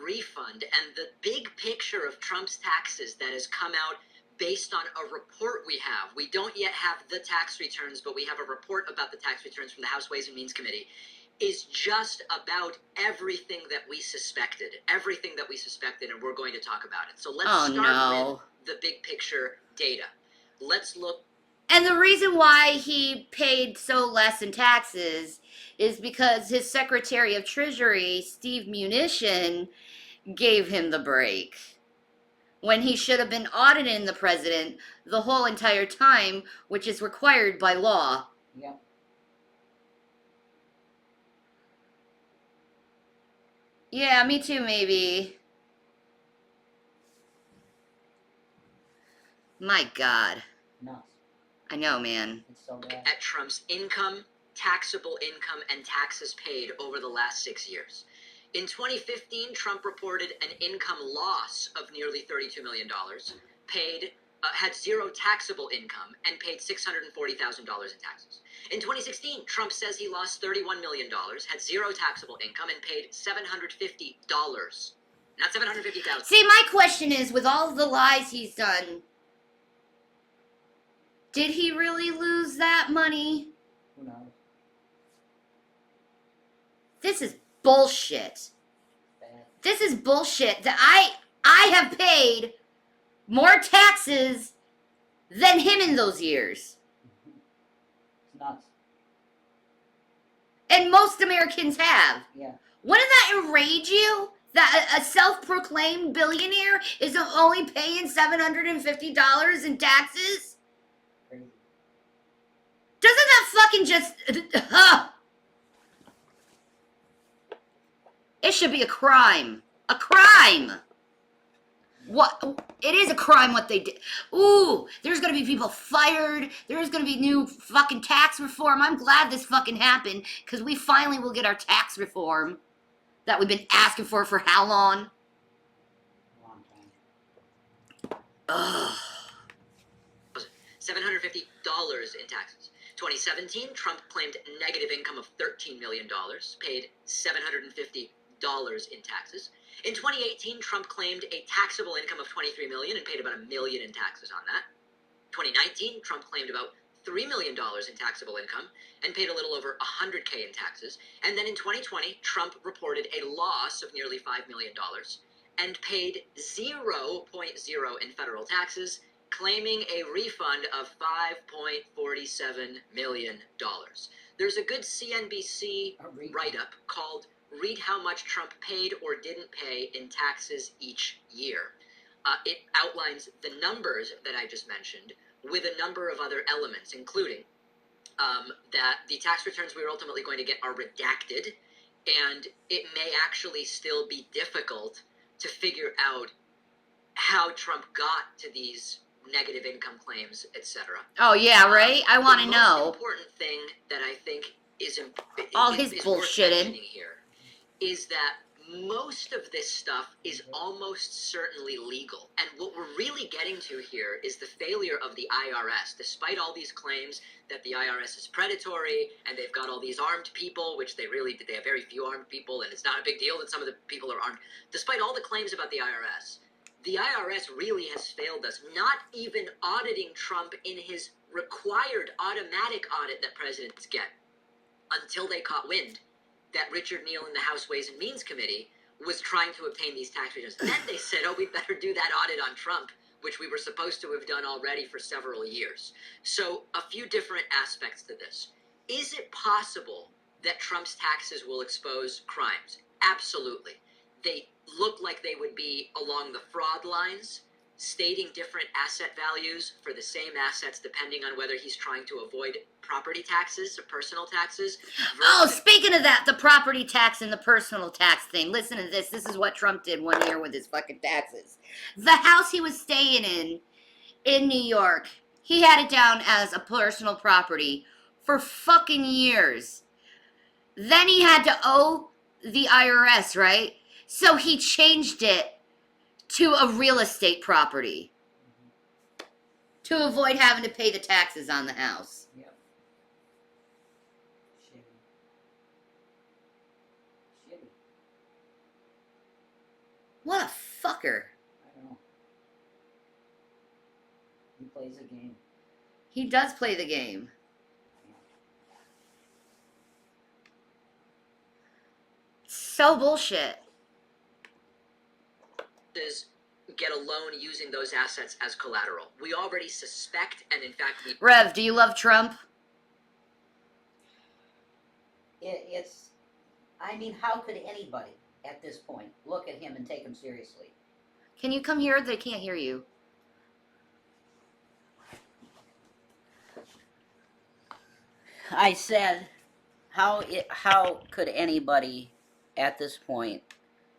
F: refund, and the big picture of Trump's taxes that has come out based on a report we have. We don't yet have the tax returns, but we have a report about the tax returns from the House Ways and Means Committee, is just about everything that we suspected. Everything that we suspected, and we're going to talk about it. So let's start with the big picture data. Let's look.
A: And the reason why he paid so less in taxes is because his Secretary of Treasury, Steve Mnuchin, gave him the break. When he should have been auditing the president the whole entire time, which is required by law.
B: Yep.
A: Yeah, me too, maybe. My God.
B: Nuts.
A: I know, man.
B: It's so bad.
F: At Trump's income, taxable income, and taxes paid over the last 6 years. In 2015, Trump reported an income loss of nearly $32 million, had zero taxable income, and paid $640,000 in taxes. In 2016, Trump says he lost $31 million, had zero taxable income, and paid $750. Not $750,000.
A: See, my question is, with all the lies he's done, did he really lose that money?
B: Who knows?
A: This is bullshit.
B: Bad.
A: This is bullshit that I have paid more taxes than him in those years.
B: It's nuts.
A: And most Americans have.
B: Yeah.
A: Wouldn't that enrage you? That a self-proclaimed billionaire is only paying $750 in taxes?
B: Crazy.
A: Doesn't that fucking just... It should be a crime. A crime! What? It is a crime what they did. Ooh, there's gonna be people fired. There's gonna be new fucking tax reform. I'm glad this fucking happened, because we finally will get our tax reform that we've been asking for how long?
B: Long time.
A: Ugh.
F: $750 in taxes. 2017, Trump claimed negative income of $13 million, paid $750 in taxes. In 2018, Trump claimed a taxable income of $23 million and paid about $1 million in taxes on that. 2019, Trump claimed about $3 million in taxable income and paid a little over $100K in taxes. And then in 2020, Trump reported a loss of nearly $5 million and paid 0.0 in federal taxes, claiming a refund of $5.47 million. There's a good CNBC write-up called Read How Much Trump Paid or Didn't Pay in Taxes Each Year. It outlines the numbers that I just mentioned with a number of other elements, including that the tax returns we are ultimately going to get are redacted, and it may actually still be difficult to figure out how Trump got to these negative income claims, etc.
A: Oh yeah, right. I want to
F: The
A: know.
F: most important thing that I think is
A: All his
F: worth
A: bullshitting.
F: mentioning here is that most of this stuff is almost certainly legal. And what we're really getting to here is the failure of the IRS. Despite all these claims that the IRS is predatory and they've got all these armed people, which they have very few armed people, and it's not a big deal that some of the people are armed. Despite all the claims about the IRS really has failed us, not even auditing Trump in his required automatic audit that presidents get until they caught wind that Richard Neal in the House Ways and Means Committee was trying to obtain these tax returns. Then they said, oh, we better do that audit on Trump, which we were supposed to have done already for several years. So a few different aspects to this. Is it possible that Trump's taxes will expose crimes? Absolutely. They look like they would be along the fraud lines, stating different asset values for the same assets depending on whether he's trying to avoid property taxes or personal taxes.
A: Oh, speaking of that, the property tax and the personal tax thing. Listen to this. This is what Trump did one year with his fucking taxes. The house he was staying in New York, he had it down as a personal property for fucking years. Then he had to owe the IRS, right? So he changed it to a real estate property to avoid having to pay the taxes on the house.
B: Yep. Shitty.
A: What a fucker.
B: I know. He plays a game.
A: He does play the game. So bullshit.
F: Get a loan using those assets as collateral. We already suspect, and in fact,
A: Rev, do you love Trump?
B: It's, I mean, how could anybody at this point look at him and take him seriously?
A: Can you come here? They can't hear you.
B: I said, how could anybody at this point,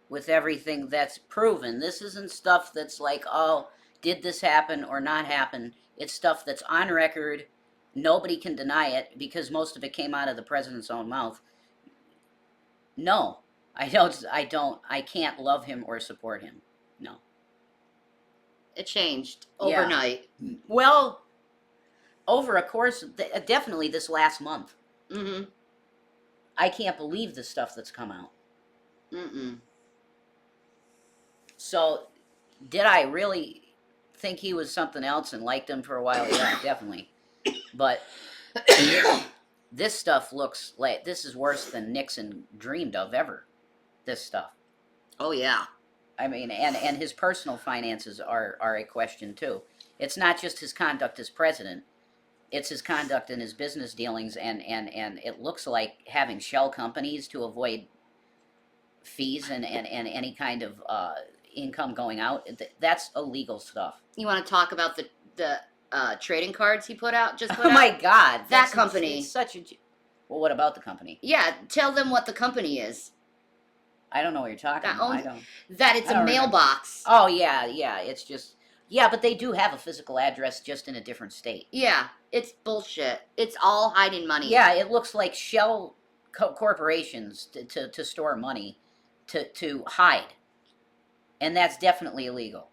B: with everything that's proven, this isn't stuff that's like, oh, did this happen or not happen? It's stuff that's on record. Nobody can deny it because most of it came out of the president's own mouth. No, I can't love him or support him. No.
A: It changed
B: Yeah.
A: overnight.
B: Well, over a course, definitely this last month.
A: Mm-hmm.
B: I can't believe the stuff that's come out.
A: Mm-mm.
B: So, did I really think he was something else and liked him for a while? Yeah, definitely. But this stuff looks like this is worse than Nixon dreamed of ever. This stuff.
A: Oh, yeah.
B: I mean, and his personal finances are a question too. It's not just his conduct as president. It's his conduct in his business dealings, and it looks like having shell companies to avoid fees and any kind of income going out. That's illegal stuff.
A: You want to talk about the trading cards he put out? Just put
B: Oh
A: out?
B: my God!
A: That company.
B: It's such a. Well, what about the company?
A: Yeah, tell them what the company is.
B: I don't know what you're talking about. I don't.
A: That it's
B: I
A: a
B: don't remember.
A: mailbox.
B: Oh yeah. It's just. Yeah, but they do have a physical address, just in a different state.
A: Yeah, it's bullshit. It's all hiding money.
B: Yeah, it looks like shell corporations to store money to hide, and that's definitely illegal.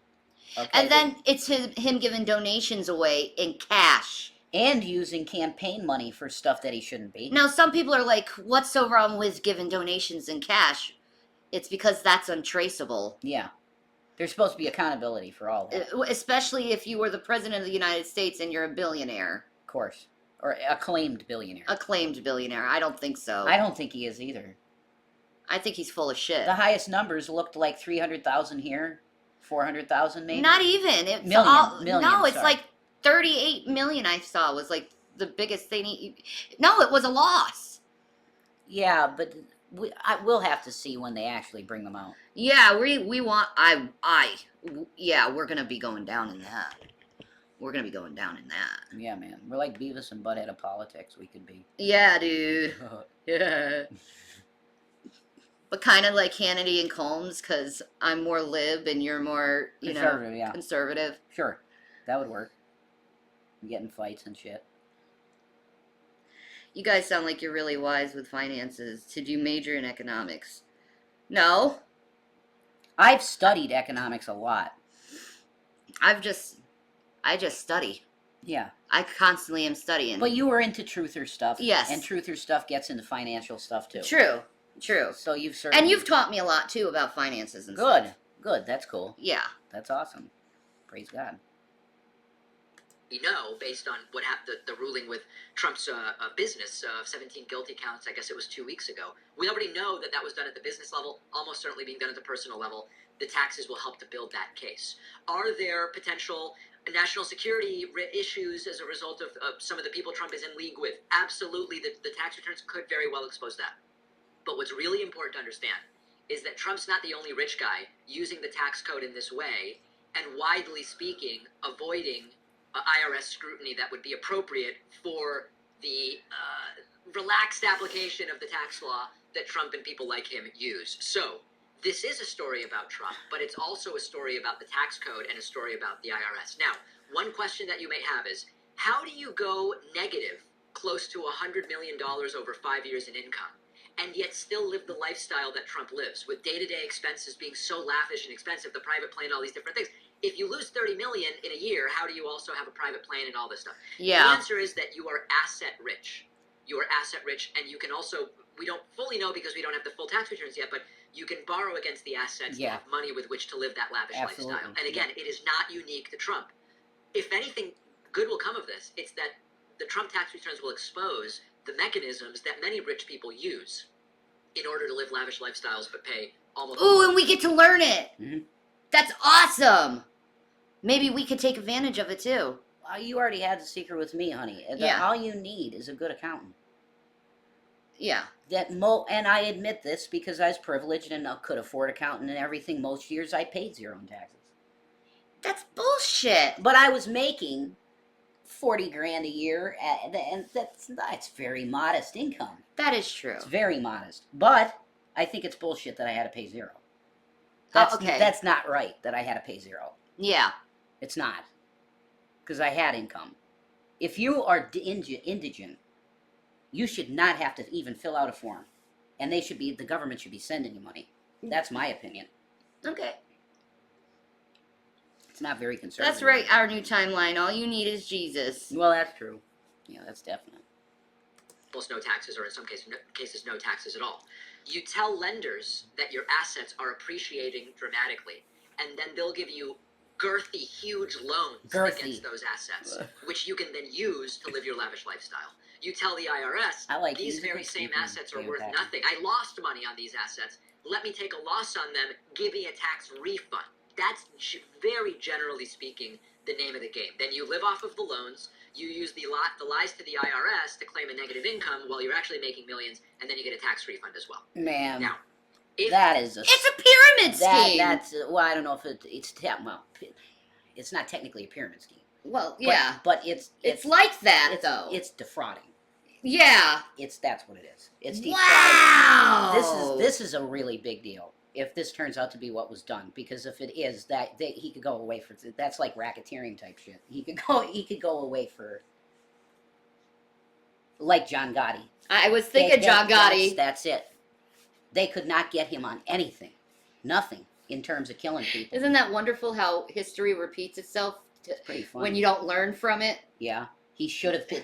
B: Okay?
A: And then it's him giving donations away in cash.
B: And using campaign money for stuff that he shouldn't be.
A: Now, some people are like, what's so wrong with giving donations in cash? It's because that's untraceable.
B: Yeah. There's supposed to be accountability for all that.
A: Especially if you were the president of the United States and you're a billionaire.
B: Of course. Or acclaimed billionaire.
A: Acclaimed billionaire. I don't think so.
B: I don't think he is either.
A: I think he's full of shit.
B: The highest numbers looked like 300,000 here, 400,000 maybe.
A: Not even. It's
B: Million,
A: no, it's
B: sorry.
A: like 38 million I saw was like the biggest thing. No, it was a loss.
B: Yeah, but we'll have to see when they actually bring them out.
A: Yeah, we want yeah, we're gonna be going down in that. We're gonna be going down in that.
B: Yeah, man. We're like Beavis and Butthead of politics. We could be.
A: Yeah, dude. Yeah. But kind of like Hannity and Combs, because I'm more lib and you're more,
B: Conservative, yeah.
A: conservative.
B: Sure. That would work. Get in fights and shit.
A: You guys sound like you're really wise with finances. Did you major in economics? No.
B: I've studied economics a lot.
A: I just study.
B: Yeah.
A: I constantly am studying.
B: But you were into truther stuff.
A: Yes.
B: And truther stuff gets into financial stuff too.
A: True.
B: So you've certainly...
A: And you've taught me a lot too about finances and
B: Good.
A: stuff.
B: Good. That's cool.
A: Yeah.
B: That's awesome. Praise God.
F: We know, based on what happened, the ruling with Trump's business of 17 guilty counts, I guess it was 2 weeks ago. We already know that was done at the business level, almost certainly being done at the personal level. The taxes will help to build that case. Are there potential national security issues as a result of some of the people Trump is in league with? Absolutely, the tax returns could very well expose that. But what's really important to understand is that Trump's not the only rich guy using the tax code in this way and, widely speaking, avoiding IRS scrutiny that would be appropriate for the relaxed application of the tax law that Trump and people like him use. So this is a story about Trump, but it's also a story about the tax code and a story about the IRS. Now, one question that you may have is, how do you go negative close to $100 million over 5 years in income and yet still live the lifestyle that Trump lives, with day-to-day expenses being so lavish and expensive, the private plane, all these different things? If you lose 30 million in a year, how do you also have a private plane and all this stuff?
A: Yeah.
F: The answer is that you are asset rich. You are asset rich, and you can also, we don't fully know because we don't have the full tax returns yet, but you can borrow against the assets to have money with which to live that lavish lifestyle. And again, it is not unique to Trump. If anything good will come of this, it's that the Trump tax returns will expose the mechanisms that many rich people use in order to live lavish lifestyles but pay almost...
A: Ooh, and we get to learn it.
B: Mm-hmm.
A: That's awesome. Maybe we could take advantage of it too.
B: You already had the secret with me, honey.
A: Yeah.
B: All you need is a good accountant.
A: Yeah.
B: And I admit this because I was privileged and could afford accountant and everything. Most years I paid zero in taxes.
A: That's bullshit.
B: But I was making 40 grand a year, and that's very modest income.
A: That is true.
B: It's very modest. But I think it's bullshit that I had to pay zero.
A: Okay.
B: That's not right that I had to pay zero.
A: Yeah.
B: It's not. Because I had income. If you are indigent, you should not have to even fill out a form. And the government should be sending you money. That's my opinion.
A: Okay.
B: It's not very conservative.
A: That's right, our new timeline. All you need is Jesus.
B: Well, that's true. Yeah, that's definite.
F: Almost no taxes, or in some cases, no taxes at all. You tell lenders that your assets are appreciating dramatically, and then they'll give you girthy, huge loans against those assets, which you can then use to live your lavish lifestyle. You tell the IRS, these very same assets are worth nothing. I lost money on these assets. Let me take a loss on them. Give me a tax refund. That's very generally speaking the name of the game. Then you live off of the loans. You use the lies to the IRS to claim a negative income while you're actually making millions, and then you get a tax refund as well.
B: Man,
F: now,
A: It's a pyramid scheme.
B: Well, I don't know if it's not technically a pyramid scheme.
A: Well, yeah.
B: But
A: it's like that, though.
B: It's defrauding.
A: Yeah.
B: That's what it is. It's defrauding.
A: Wow.
B: This is a really big deal. If this turns out to be what was done, because if it is, he could go away for, that's like racketeering type shit. He could go away for, like John Gotti.
A: I was thinking John Gotti.
B: That's it. They could not get him on anything, nothing in terms of killing people.
A: Isn't that wonderful how history repeats itself
B: It's pretty funny.
A: when you don't learn from it?
B: Yeah.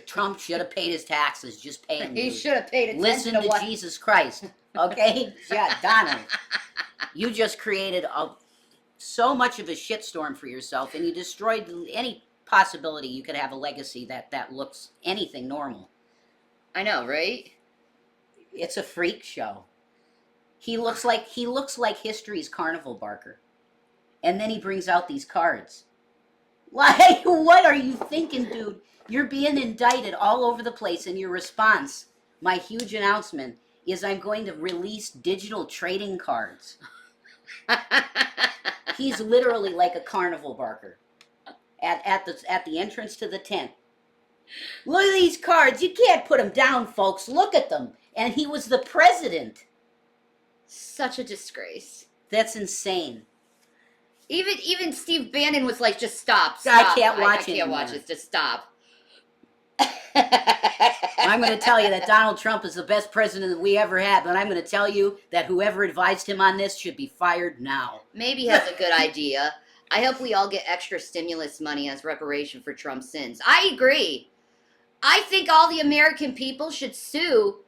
B: Trump should have paid his taxes. Just pay him.
A: He
B: Dude.
A: should have paid attention
B: Listen to
A: what.
B: Jesus Christ, okay? Yeah, Donald, you just created so much of a shitstorm for yourself, and you destroyed any possibility you could have a legacy that looks anything normal.
A: I know, right?
B: It's a freak show. He looks like history's carnival barker, and then he brings out these cards. Like, what are you thinking, dude? You're being indicted all over the place, and your response, my huge announcement, is I'm going to release digital trading cards. He's literally like a carnival barker at the entrance to the tent. Look at these cards. You can't put them down, folks. Look at them. And he was the president.
A: Such a disgrace.
B: That's insane.
A: Even Steve Bannon was like, just stop.
B: I can't watch
A: I can't
B: anymore.
A: watch this. Just stop.
B: I'm going to tell you that Donald Trump is the best president that we ever had, but I'm going to tell you that whoever advised him on this should be fired now.
A: Maybe he has a good idea. I hope we all get extra stimulus money as reparation for Trump's sins. I agree. I think all the American people should sue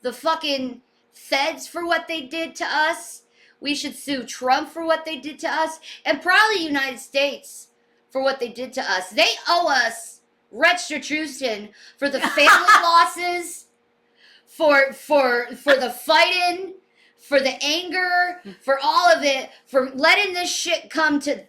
A: the fucking feds for what they did to us. We should sue Trump for what they did to us, and probably the United States for what they did to us. They owe us retribution for the family losses, for the fighting, for the anger, for all of it, for letting this shit come to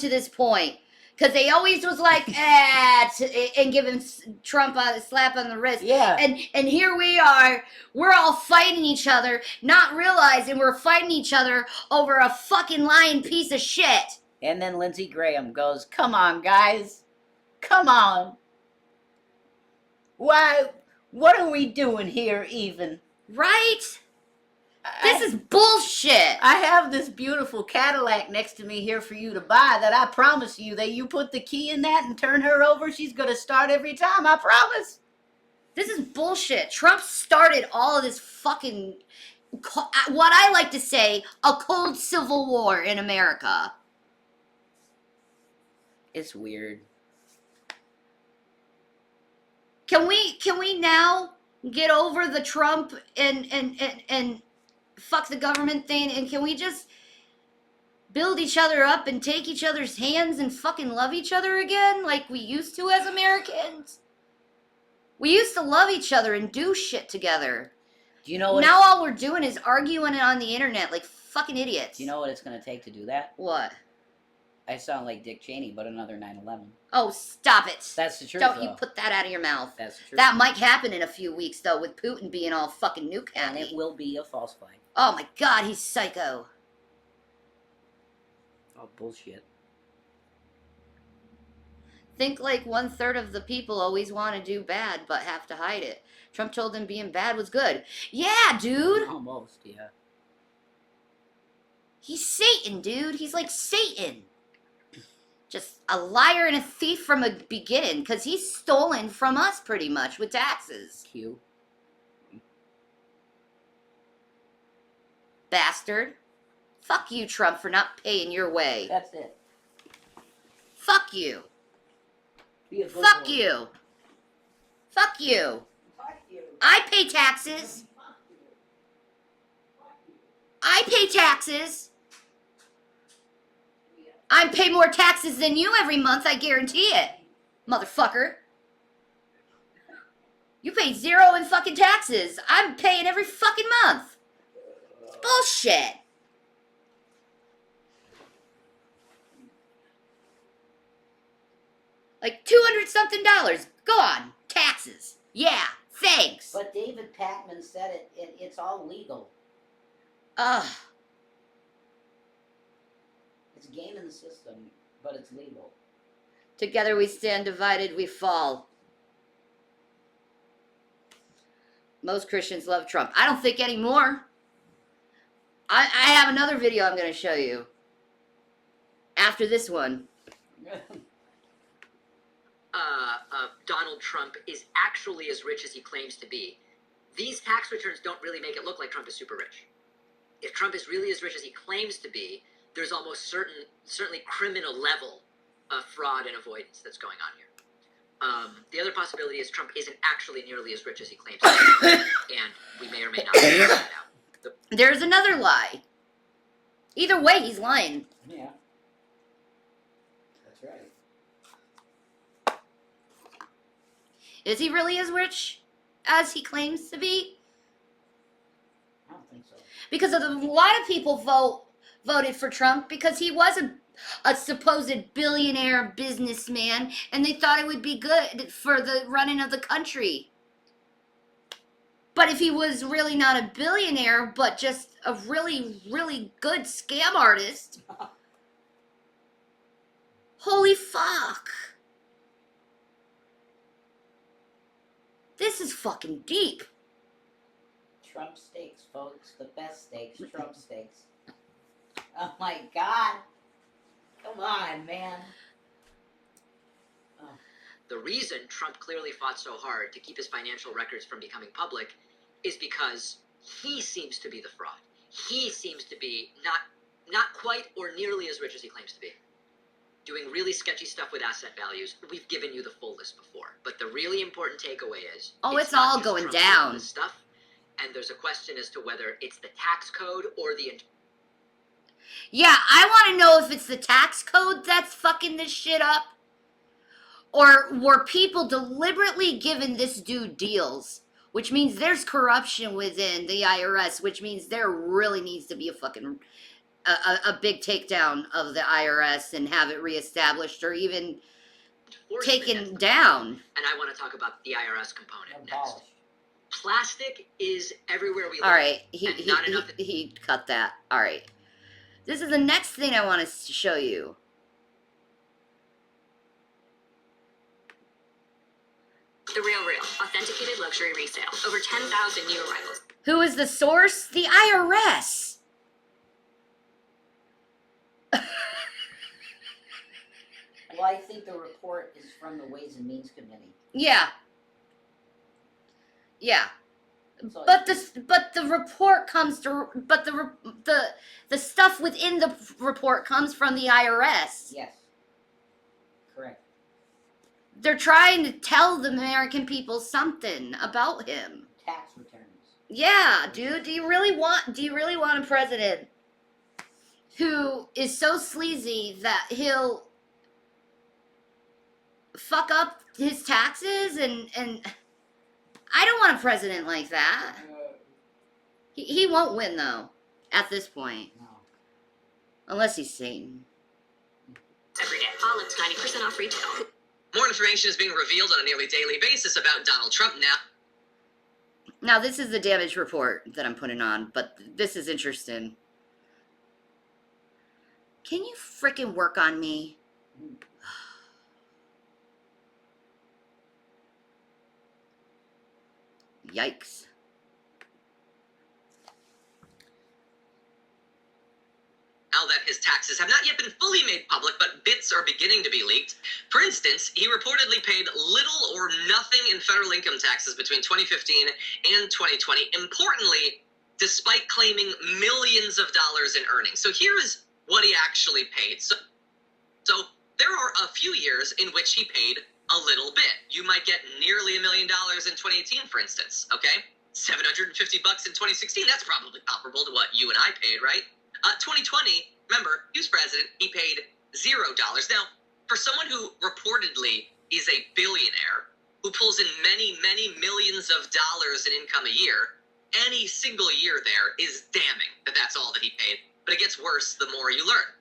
A: this point. Because they always was like, and giving Trump a slap on the wrist.
B: Yeah.
A: And here we are, we're all fighting each other, not realizing we're fighting each other over a fucking lying piece of shit.
B: And then Lindsey Graham goes, come on, guys. Come on. Why? What are we doing here even?
A: Right? This is bullshit.
B: I have this beautiful Cadillac next to me here for you to buy that I promise you that you put the key in that and turn her over, she's going to start every time, I promise.
A: This is bullshit. Trump started all of this fucking, what I like to say, a cold civil war in America.
B: It's weird.
A: Can we now get over the Trump and fuck the government thing, and can we just build each other up and take each other's hands and fucking love each other again like we used to as Americans? We used to love each other and do shit together.
B: Do you know what?
A: Now all we're doing is arguing on the internet like fucking idiots.
B: Do you know what it's going to take to do that?
A: What?
B: I sound like Dick Cheney, but another 9/11.
A: Oh, stop it.
B: That's the truth.
A: Don't you put that out of your mouth.
B: That's the truth.
A: That might happen in a few weeks, though, with Putin being all fucking nuke
B: And
A: happy.
B: it will be a false flag.
A: Oh my god, he's psycho.
B: Oh, bullshit.
A: Think like 1/3 of the people always want to do bad, but have to hide it. Trump told them being bad was good. Yeah, dude.
B: Almost, yeah.
A: He's Satan, dude. He's like Satan. Just a liar and a thief from a beginning, because he's stolen from us pretty much with taxes.
B: Q.
A: Bastard. Fuck you, Trump, for not paying your way.
B: That's it.
A: Fuck you.
B: Be a good
A: Fuck
B: boy.
A: you. Fuck you.
B: Fuck you.
A: I pay taxes. I pay taxes. I pay more taxes than you every month, I guarantee it. Motherfucker. You pay 0 in fucking taxes. I'm paying every fucking month. It's bullshit. Like $200-something. Go on. Taxes. Yeah. Thanks.
B: But David Pakman said it's all legal.
A: Ugh.
B: It's gaming the system, but it's legal.
A: Together we stand, divided we fall. Most Christians love Trump. I don't think anymore. I have another video I'm going to show you. After this one.
F: Donald Trump is actually as rich as he claims to be. These tax returns don't really make it look like Trump is super rich. If Trump is really as rich as he claims to be, there's almost certainly criminal level of fraud and avoidance that's going on here. The other possibility is Trump isn't actually nearly as rich as he claims to be, and we may or may not figure that out.
A: There's another lie. Either way, he's lying.
B: Yeah. That's right.
A: Is he really as rich as he claims to be?
B: I don't think so.
A: Because a lot of people voted for Trump because he was a supposed billionaire businessman, and they thought it would be good for the running of the country. But if he was really not a billionaire, but just a really, really good scam artist, holy fuck. This is fucking deep.
B: Trump steaks, folks. The best steaks. Trump steaks. Oh my God. Come on, man. Oh.
F: The reason Trump clearly fought so hard to keep his financial records from becoming public is because he seems to be the fraud. He seems to be not quite or nearly as rich as he claims to be. Doing really sketchy stuff with asset values. We've given you the full list before. But the really important takeaway is...
A: It's
F: not
A: all
F: just
A: going
F: Trump doing
A: down.
F: this stuff, and there's a question as to whether it's the tax code or the...
A: Yeah, I want to know if it's the tax code that's fucking this shit up, or were people deliberately giving this dude deals, which means there's corruption within the IRS, which means there really needs to be a fucking a big takedown of the IRS and have it reestablished or even taken down.
F: And I want to talk about the IRS component next.
B: Abolished.
F: Plastic is everywhere we look.
A: All right,
F: and not enough...
A: he cut that. All right. This is the next thing I want to show you.
E: The Real, authenticated luxury resale. Over 10,000 new arrivals.
A: Who is the source? The IRS.
B: Well, I think the report is from the Ways and Means Committee.
A: Yeah. Yeah.
B: So
A: But the report comes to the stuff within the report comes from the IRS.
B: yes. Correct.
A: They're trying to tell the American people something about him.
B: Tax returns.
A: Yeah, dude, do you really want a president who is so sleazy that he'll fuck up his taxes and I don't want a president like that. He won't win though at this point.
B: No.
A: Unless he's Satan.
E: Every day. Olives 90% off retail.
C: More information is being revealed on a nearly daily basis about Donald Trump now.
A: Now this is the damage report that I'm putting on, but this is interesting. Can you frickin' work on me? Yikes.
C: Now that his taxes have not yet been fully made public, but bits are beginning to be leaked. For instance, he reportedly paid little or nothing in federal income taxes between 2015 and 2020. Importantly, despite claiming millions of dollars in earnings. So here is what he actually paid. So there are a few years in which he paid a little bit. You might get nearly $1 million in 2018, for instance, okay? $750 in 2016, that's probably comparable to what you and I paid, right? 2020, remember, he was president, he paid $0. Now, for someone who reportedly is a billionaire, who pulls in many, many millions of dollars in income a year, any single year there is damning that that's all that he paid. But it gets worse the more you learn.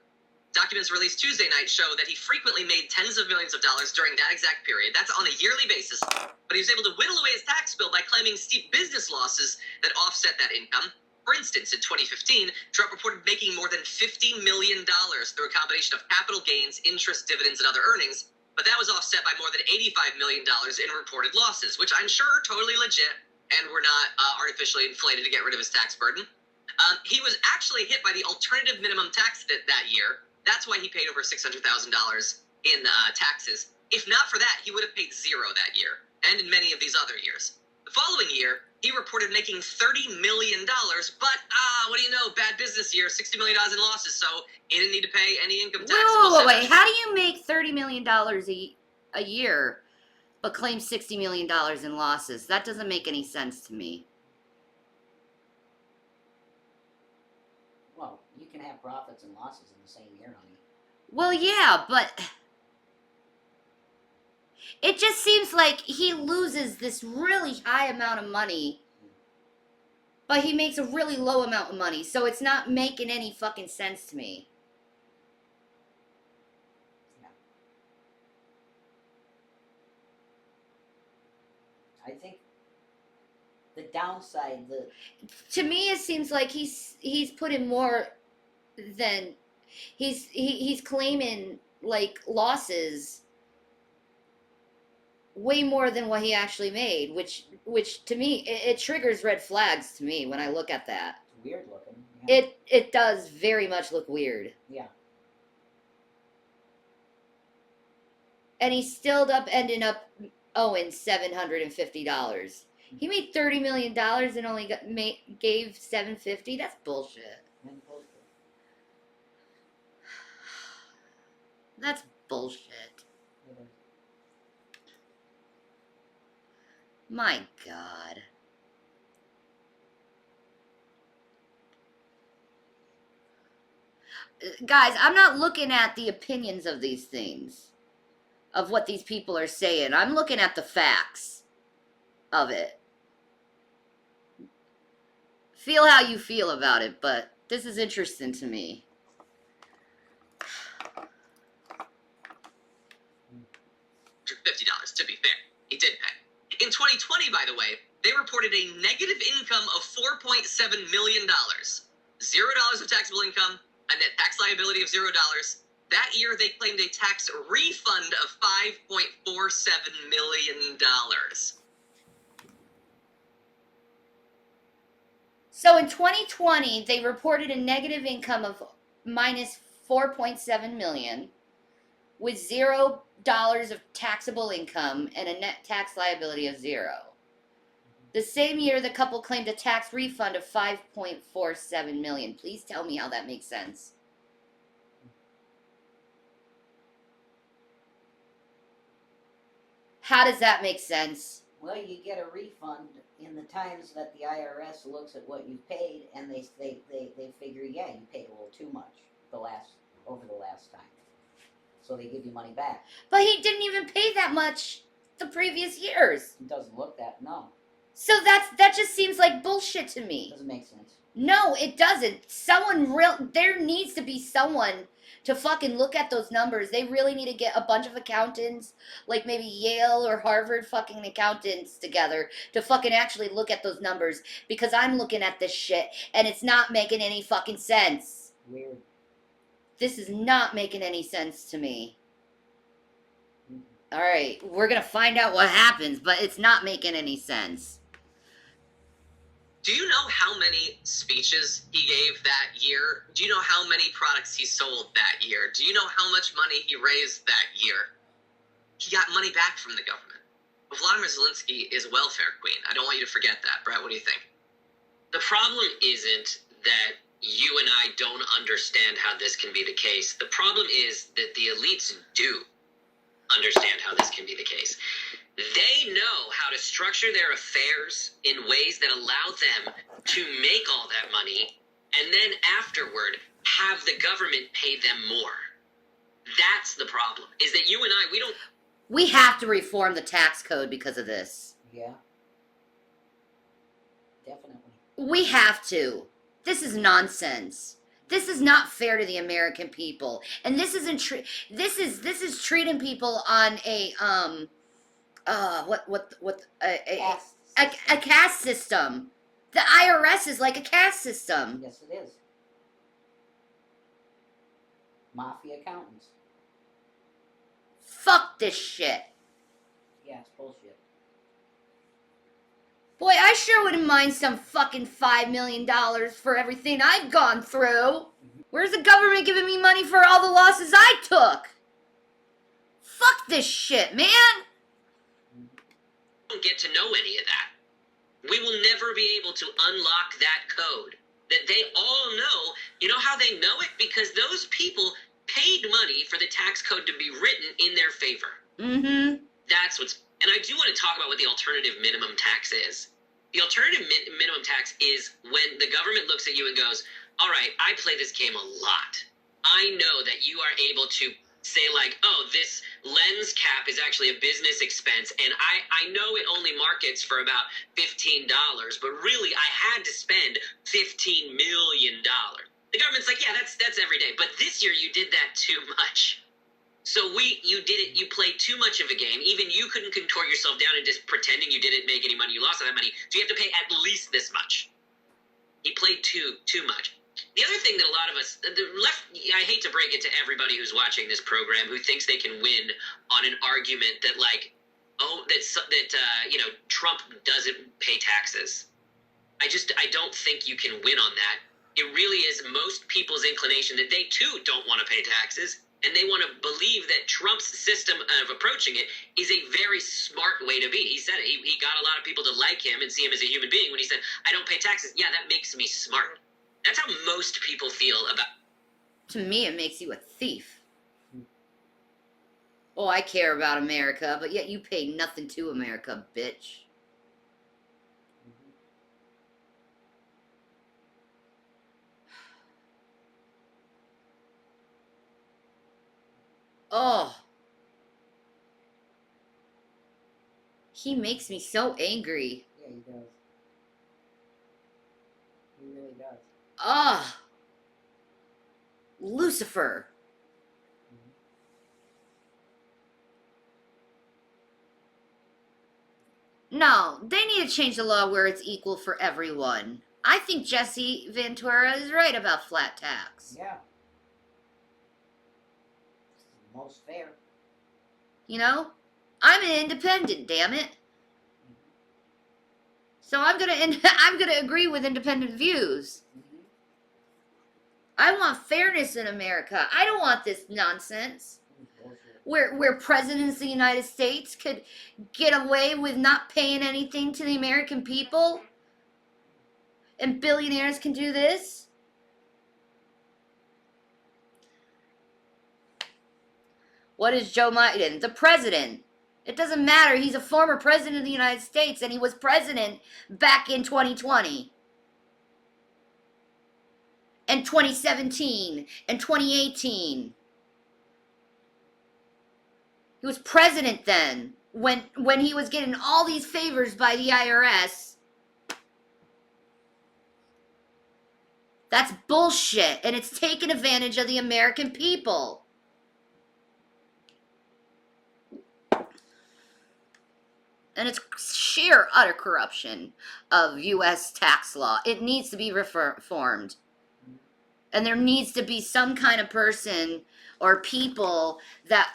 C: Documents released Tuesday night show that he frequently made tens of millions of dollars during that exact period. That's on a yearly basis. But he was able to whittle away his tax bill by claiming steep business losses that offset that income. For instance, in 2015, Trump reported making more than $50 million through a combination of capital gains, interest, dividends, and other earnings. But that was offset by more than $85 million in reported losses, which I'm sure are totally legit and were not artificially inflated to get rid of his tax burden. He was actually hit by the alternative minimum tax that year. That's why he paid over $600,000 in taxes. If not for that, he would have paid $0 that year, and in many of these other years. The following year, he reported making $30 million, but, what do you know, bad business year, $60 million in losses, so he didn't need to pay any income tax.
A: Wait, how do you make $30 million a year? but claims $60 million in losses. That doesn't make any sense to me.
B: Well, you can have profits and losses in the same year, honey.
A: Well, yeah, but it just seems like he loses this really high amount of money, but he makes a really low amount of money, so it's not making any fucking sense to me.
B: I think the downside,
A: To me, it seems like he's put in more than he's claiming like losses way more than what he actually made, which to me it triggers red flags to me when I look at that.
B: it's weird looking. Yeah.
A: It does very much look weird.
B: Yeah.
A: And he still ending up owing $750. He made $30 million and only gave $750. That's bullshit.
B: And bullshit.
A: That's bullshit.
B: It is.
A: My God. Guys, I'm not looking at the opinions of these things, of what these people are saying. I'm looking at the facts of it. Feel how you feel about it, but this is interesting to me.
G: $50, to be fair. He did pay. In 2020, by the way, they reported a negative income of $4.7 million. $0 of taxable income, a net tax liability of $0. That year, they claimed a tax refund of $5.47 million.
A: So in 2020, they reported a negative income of minus $4.7 million with $0 of taxable income and a net tax liability of $0. The same year, the couple claimed a tax refund of $5.47 million. Please tell me how that makes sense. How does that make sense?
B: Well, you get a refund in the times that the IRS looks at what you've paid, and they figure, yeah, you paid a little too much over the last time, so they give you money back.
A: But he didn't even pay that much the previous years.
B: It doesn't look that, no.
A: So that just seems like bullshit to
B: It
A: me.
B: doesn't make sense.
A: No, it doesn't. There needs to be someone to fucking look at those numbers. They really need to get a bunch of accountants, like maybe Yale or Harvard fucking accountants together to fucking actually look at those numbers, because I'm looking at this shit and it's not making any fucking sense.
B: Weird.
A: This is not making any sense to me.
B: Mhm.
A: Alright, we're gonna find out what happens, but it's not making any sense.
G: Do you know how many speeches he gave that year? Do you know how many products he sold that year? Do you know how much money he raised that year? He got money back from the government. Vladimir Zelensky is a welfare queen. I don't want you to forget that. Brett, what do you think?
H: The problem isn't that you and I don't understand how this can be the case. The problem is that the elites do understand how this can be the case. They know how to structure their affairs in ways that allow them to make all that money and then afterward have the government pay them more. That's the problem, is that you and I,
A: We have to reform the tax code because of this.
B: Yeah. Definitely.
A: We have to. This is nonsense. This is not fair to the American people, and this isn't. This is treating people on a a caste system. The IRS is like a caste system.
B: Yes, it is. Mafia accountants.
A: Fuck this shit.
B: Yeah, it's bullshit.
A: Boy, I sure wouldn't mind some fucking $5 million for everything I've gone through. Where's the government giving me money for all the losses I took? Fuck this shit, man.
H: don't get to know any of that. We will never be able to unlock that code that they all know. You know how they know it? Because those people paid money for the tax code to be written in their favor.
A: Mm-hmm.
H: That's what's And I do want to talk about what the alternative minimum tax is. The alternative minimum tax is when the government looks at you and goes, all right, I play this game a lot. I know that you are able to say like, oh, this lens cap is actually a business expense, and I know it only markets for about $15, but really I had to spend $15 million. The government's like, yeah, that's every day. But this year you did that too much. So you played too much of a game. Even you couldn't contort yourself down and just pretending you didn't make any money. You lost all that money. So you have to pay at least this much. He played too much. The other thing that a lot of us, the left, I hate to break it to everybody who's watching this program who thinks they can win on an argument that like, oh, that Trump doesn't pay taxes. I don't think you can win on that. It really is most people's inclination that they too don't want to pay taxes, and they want to believe that Trump's system of approaching it is a very smart way to be. He said it. He got a lot of people to like him and see him as a human being when he said, I don't pay taxes. Yeah, that makes me smart. That's how most people feel about.
A: To me, it makes you a thief. Oh, I care about America, but yet you pay nothing to America, bitch. Oh. He makes me so angry.
B: Yeah, he does. He really does.
A: Ah. Lucifer. No, they need to change the law where it's equal for everyone. I think Jesse Ventura is right about flat tax.
B: Yeah. It's the most fair.
A: You know? I'm an independent, damn it. So I'm gonna agree with independent views. I want fairness in America. I don't want this nonsense. Where presidents of the United States could get away with not paying anything to the American people. And billionaires can do this. What is Joe Biden? The president. It doesn't matter. He's a former president of the United States, and he was president back in 2020. And 2017 and 2018. He was president then, when he was getting all these favors by the IRS. That's bullshit, and it's taking advantage of the American people. And it's sheer utter corruption of U.S. tax law. It needs to be reformed. And there needs to be some kind of person or people that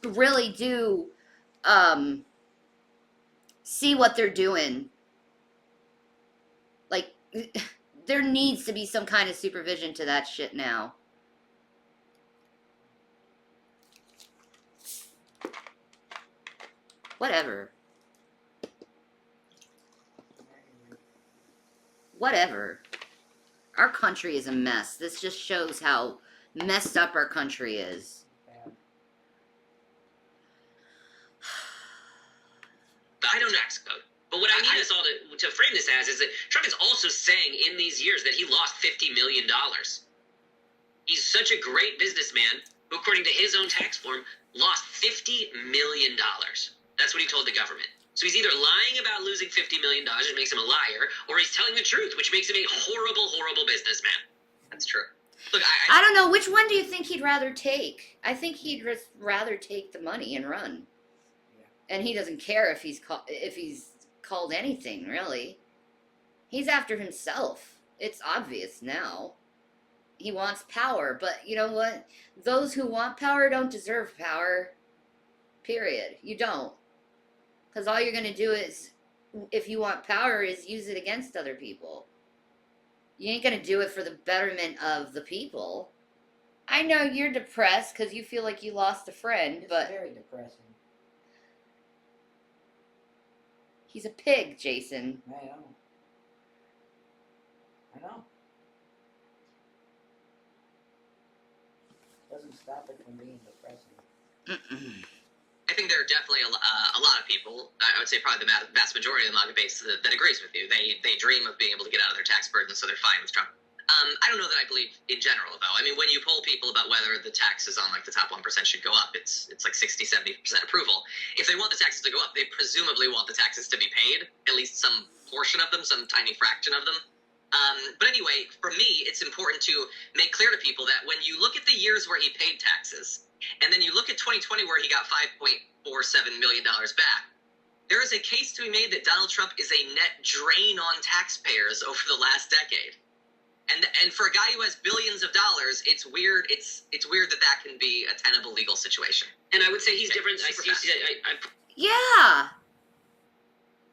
A: really do see what they're doing. Like, there needs to be some kind of supervision to that shit now. Whatever. Whatever. Our country is a mess. This just shows how messed up our country is.
H: I don't know tax code. But what I need us all to frame this as is that Trump is also saying in these years that he lost $50 million. He's such a great businessman who, according to his own tax form, lost $50 million. That's what he told the government. So he's either lying about losing $50 million, which makes him a liar, or he's telling the truth, which makes him a horrible, horrible businessman. That's true. Look,
A: I don't know. Which one do you think he'd rather take? I think he'd rather take the money and run. Yeah. And he doesn't care if he's called anything, really. He's after himself. It's obvious now. He wants power, but you know what? Those who want power don't deserve power. Period. You don't. Because all you're going to do is, if you want power, is use it against other people. You ain't going to do it for the betterment of the people. I know you're depressed because you feel like you lost a friend, but...
B: It's very depressing.
A: He's a pig, Jason.
B: I know. Doesn't stop it from being depressing.
H: I
G: think there are definitely a lot of people, I would say probably the vast majority of the MAGA base that agrees with you. They dream of being able to get out of their tax burden, so they're fine with Trump. I don't know that I believe in general, though. I mean, when you poll people about whether the taxes on like the top 1% should go up, it's like 60-70% approval. If they want the taxes to go up, they presumably want the taxes to be paid, at least some portion of them, some tiny fraction of them. But anyway, for me, it's important to make clear to people that when you look at the years where he paid taxes, and then you look at 2020 where he got $5.47 million back, there is a case to be made that Donald Trump is a net drain on taxpayers over the last decade. And for a guy who has billions of dollars, it's weird. It's weird that can be a tenable legal situation.
H: And I would say he's different.
A: Yeah.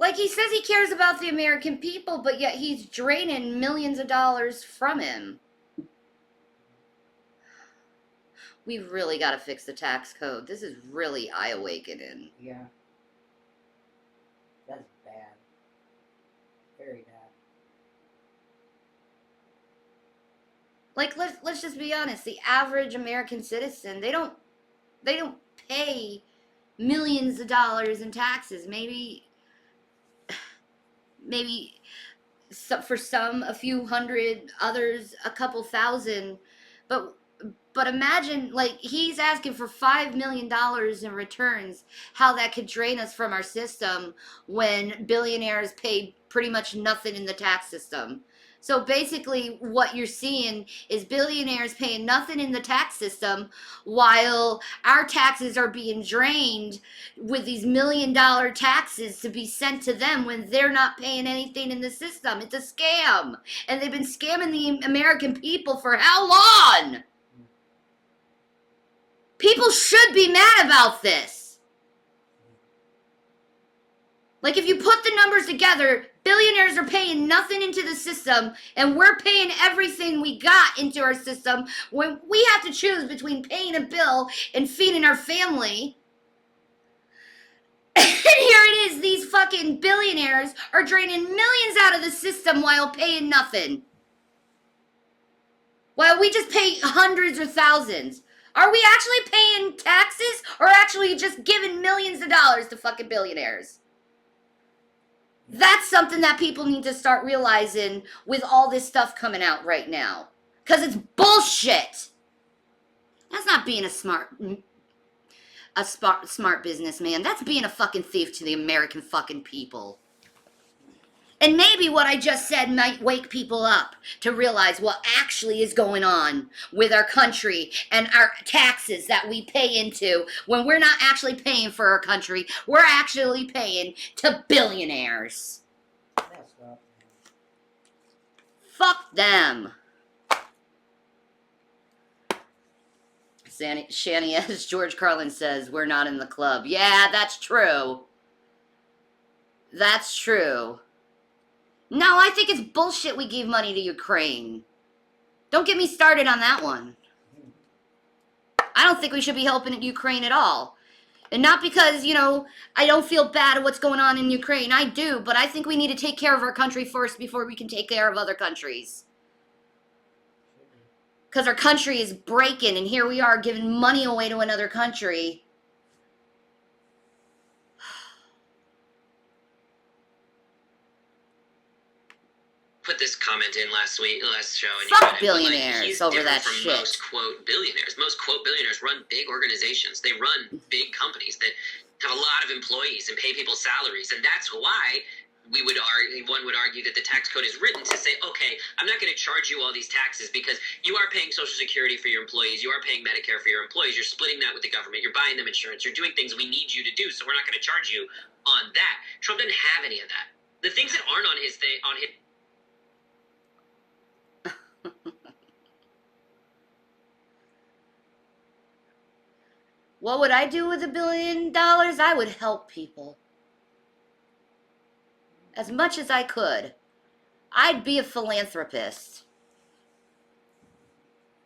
A: Like, he says he cares about the American people, but yet he's draining millions of dollars from him. We've really got to fix the tax code. This is really eye-awakening.
B: Yeah. That's bad. Very bad.
A: Like, let's just be honest. The average American citizen, they don't pay millions of dollars in taxes. Maybe for some a few hundred, others a couple thousand. But imagine, like, he's asking for $5 million in returns, how that could drain us from our system when billionaires pay pretty much nothing in the tax system. So basically what you're seeing is billionaires paying nothing in the tax system while our taxes are being drained with these $1 million taxes to be sent to them when they're not paying anything in the system. It's a scam. And they've been scamming the American people for how long? People should be mad about this. Like, if you put the numbers together, billionaires are paying nothing into the system, and we're paying everything we got into our system when we have to choose between paying a bill and feeding our family. And here it is, these fucking billionaires are draining millions out of the system while paying nothing. While we just pay hundreds or thousands. Are we actually paying taxes or actually just giving millions of dollars to fucking billionaires? That's something that people need to start realizing with all this stuff coming out right now. Because it's bullshit. That's not being a smart businessman. That's being a fucking thief to the American fucking people. And maybe what I just said might wake people up to realize what actually is going on with our country and our taxes that we pay into when we're not actually paying for our country. We're actually paying to billionaires.
B: That's rough.
A: Fuck them. Shanny, as George Carlin says, we're not in the club. Yeah, that's true. That's true. No, I think it's bullshit we gave money to Ukraine. Don't get me started on that one. I don't think we should be helping Ukraine at all. And not because, I don't feel bad at what's going on in Ukraine. I do, but I think we need to take care of our country first before we can take care of other countries. Because our country is breaking, and here we are giving money away to another country.
H: Put this comment in last show, and
A: Fuck billionaires
H: he's
A: over that
H: from
A: shit.
H: Most quote billionaires. Most quote billionaires run big organizations. They run big companies that have a lot of employees and pay people salaries, and that's why one would argue that the tax code is written to say, okay, I'm not going to charge you all these taxes because you are paying Social Security for your employees, you are paying Medicare for your employees, you're splitting that with the government, you're buying them insurance, you're doing things we need you to do, so we're not going to charge you on that. Trump doesn't have any of that. The things that aren't on his
A: What would I do with $1 billion? I would help people. As much as I could. I'd be a philanthropist.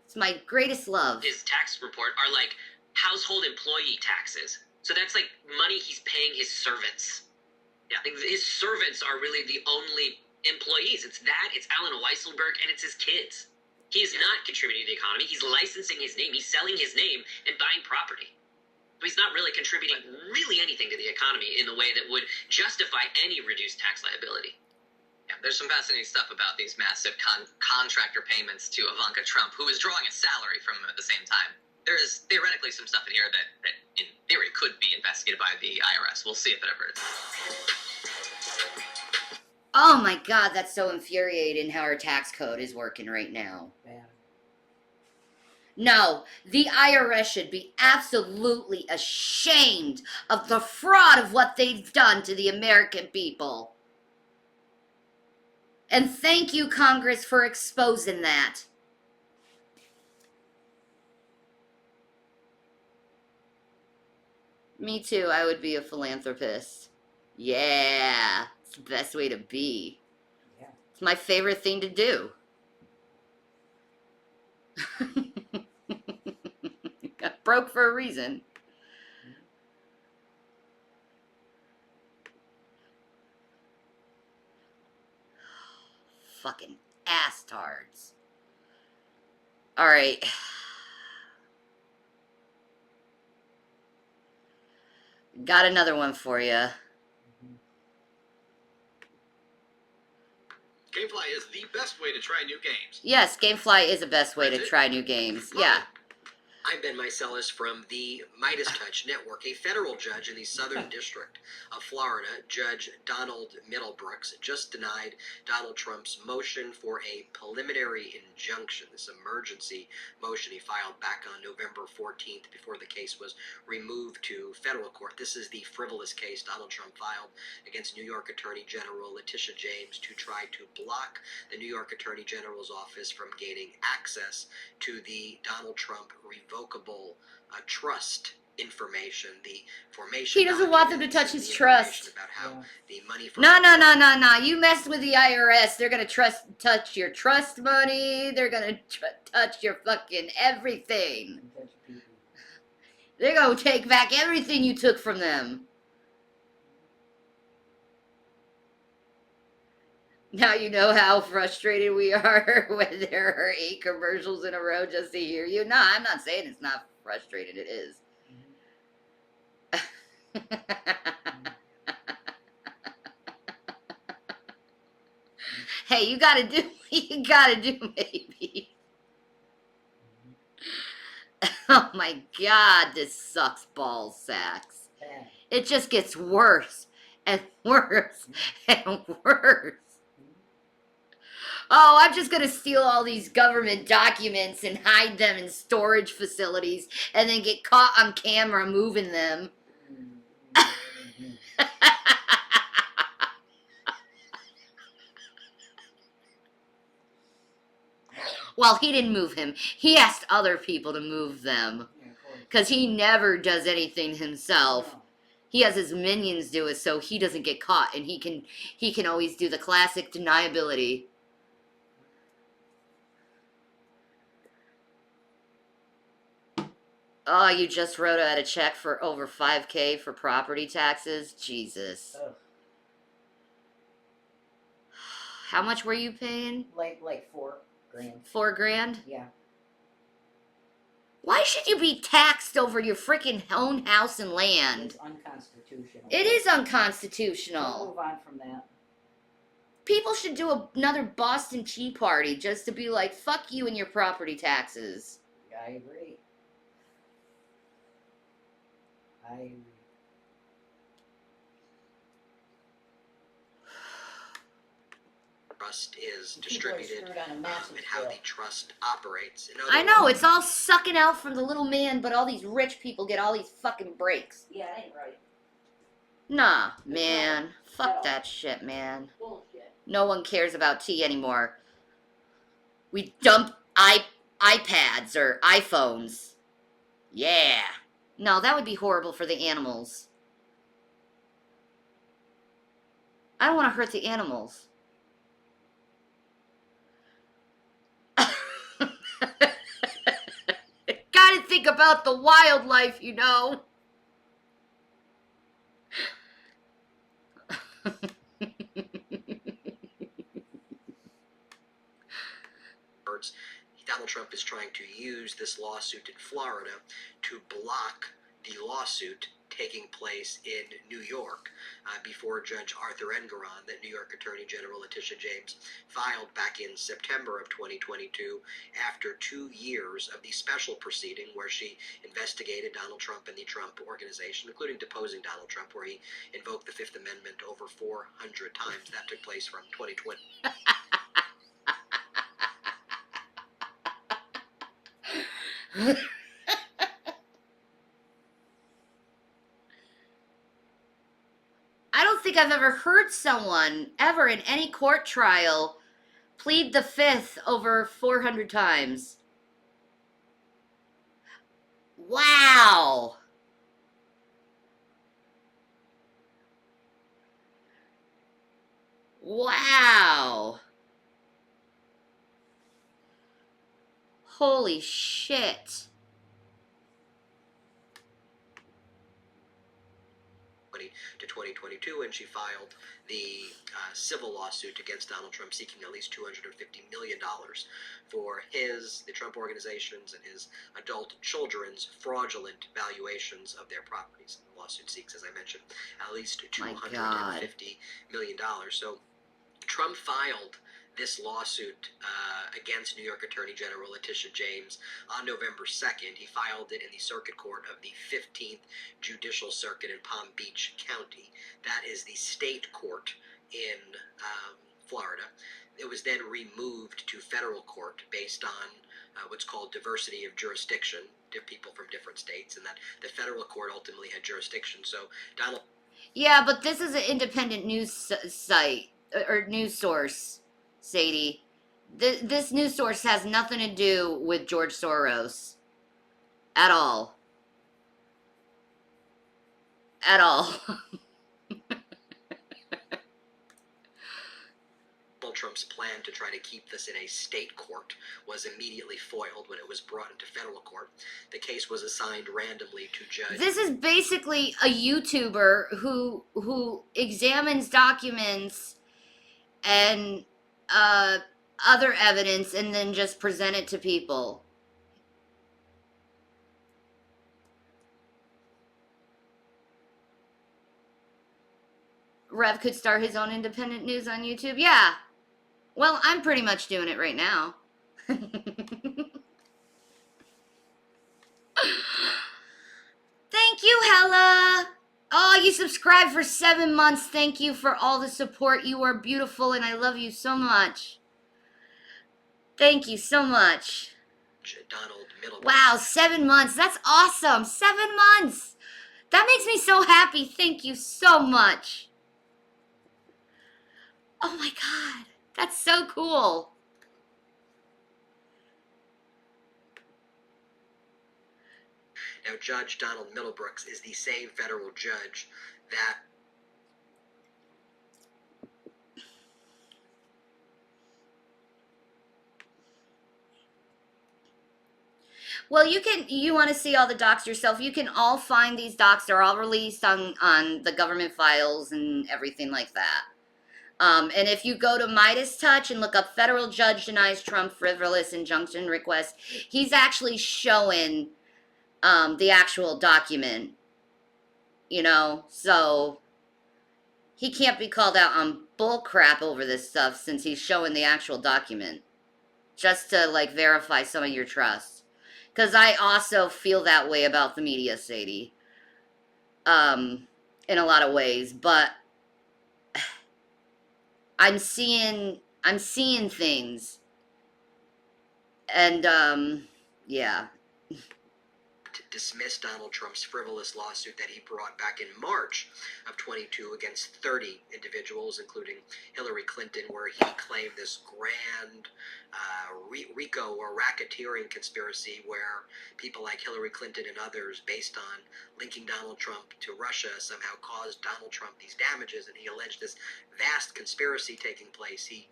A: It's my greatest love.
H: his tax report are like household employee taxes. So that's like money he's paying his servants. Yeah, like his servants are really the only employees. It's Alan Weisselberg, and it's his kids. He is not contributing to the economy. He's licensing his name. He's selling his name and buying property. he's not really contributing really anything to the economy in the way that would justify any reduced tax liability. Yeah, there's some fascinating stuff about these massive contractor payments to Ivanka Trump, who is drawing a salary from him at the same time. There is theoretically some stuff in here that in theory could be investigated by the IRS. We'll see if it ever is.
A: Oh my God, that's so infuriating how our tax code is working right now.
B: Yeah.
A: No, the IRS should be absolutely ashamed of the fraud of what they've done to the American people. And thank you, Congress, for exposing that. Me too, I would be a philanthropist. Yeah, it's the best way to be.
B: Yeah.
A: It's my favorite thing to do. Got broke for a reason. Fucking astards. Alright. Got another one for you.
I: Gamefly is the best way to try new games.
A: Yes, Gamefly is the best way to try new games. Yeah.
J: I'm Ben Mycelis from the Midas Touch Network. A federal judge in the Southern District of Florida, Judge Donald Middlebrooks, just denied Donald Trump's motion for a preliminary injunction, this emergency motion he filed back on November 14th before the case was removed to federal court. This is the frivolous case Donald Trump filed against New York Attorney General Letitia James to try to block the New York Attorney General's office from gaining access to the Donald Trump revocable trust information, the formation.
A: He doesn't want them to touch his trust.
J: About how the money
A: No. You mess with the IRS, they're gonna touch your trust money. They're gonna touch your fucking everything. They're gonna take back everything you took from them. Now you know how frustrated we are when there are 8 commercials in a row just to hear you. No, I'm not saying it's not frustrated. It is. Hey, you gotta do what you gotta do, baby. Oh my God, this sucks ball sacks. It just gets worse and worse and worse. Oh, I'm just going to steal all these government documents and hide them in storage facilities and then get caught on camera moving them. Well, he didn't move him. He asked other people to move them. Because he never does anything himself. He has his minions do it so he doesn't get caught. And he can always do the classic deniability. Oh, you just wrote out a check for over $5,000 for property taxes? Jesus.
B: Oh.
A: How much were you paying?
B: Like $4 grand.
A: $4 grand?
B: Yeah.
A: Why should you be taxed over your freaking own house and land?
B: It's unconstitutional.
A: It is unconstitutional.
B: We'll move on from that.
A: People should do another Boston Tea Party just to be like, fuck you and your property taxes.
B: Yeah, I agree.
J: Trust is distributed and how the trust operates.
A: I know, it's all sucking out from the little man, but all these rich people get all these fucking breaks.
B: Yeah, that ain't right.
A: Nah, man. Fuck that shit, man.
B: Bullshit.
A: No one cares about tea anymore. We dump iPads or iPhones. Yeah. No, that would be horrible for the animals. I don't want to hurt the animals. Gotta think about the wildlife, you know.
J: Donald Trump is trying to use this lawsuit in Florida to block the lawsuit taking place in New York before Judge Arthur Engoron that New York Attorney General Letitia James filed back in September of 2022 after 2 years of the special proceeding where she investigated Donald Trump and the Trump Organization, including deposing Donald Trump, where he invoked the Fifth Amendment over 400 times. That took place from 2020.
A: I don't think I've ever heard someone ever in any court trial plead the fifth over 400 times. Wow. Wow. Holy shit.
J: To 2022, and she filed the civil lawsuit against Donald Trump seeking at least $250 million for the Trump Organization's and his adult children's fraudulent valuations of their properties. The lawsuit seeks, as I mentioned, at least $250 million. So Trump filed this lawsuit against New York Attorney General Letitia James on November 2nd. He filed it in the Circuit Court of the 15th Judicial Circuit in Palm Beach County. That is the state court in Florida. It was then removed to federal court based on what's called diversity of jurisdiction, people from different states, and that the federal court ultimately had jurisdiction. So Donald...
A: Yeah, but this is an independent news site, or news source, Sadie. This news source has nothing to do with George Soros. At all. At all.
J: Donald Trump's plan to try to keep this in a state court was immediately foiled when it was brought into federal court. The case was assigned randomly to judge.
A: This is basically a YouTuber who examines documents and other evidence and then just present it to people. Rev could start his own independent news on YouTube. Yeah. Well, I'm pretty much doing it right now. Thank you, Hella. Oh, you subscribed for 7 months. Thank you for all the support. You are beautiful, and I love you so much. Thank you so much.
J: Donald Middleton.
A: Wow, 7 months. That's awesome. 7 months. That makes me so happy. Thank you so much. Oh my God. That's so cool.
J: Now, Judge Donald Middlebrooks is the same federal judge that
A: Well, you want to see all the docs yourself, you can all find these docs. They're all released on the government files and everything like that. And if you go to Midas Touch and look up federal judge denies Trump frivolous injunction request, he's actually showing the actual document, you know, so he can't be called out on bull crap over this stuff since he's showing the actual document just to like verify some of your trust. Because I also feel that way about the media, Sadie, in a lot of ways, but I'm seeing things, and yeah.
J: to dismiss Donald Trump's frivolous lawsuit that he brought back in March of 22 against 30 individuals, including Hillary Clinton, where he claimed this grand RICO or racketeering conspiracy where people like Hillary Clinton and others, based on linking Donald Trump to Russia, somehow caused Donald Trump these damages, and he alleged this vast conspiracy taking place. He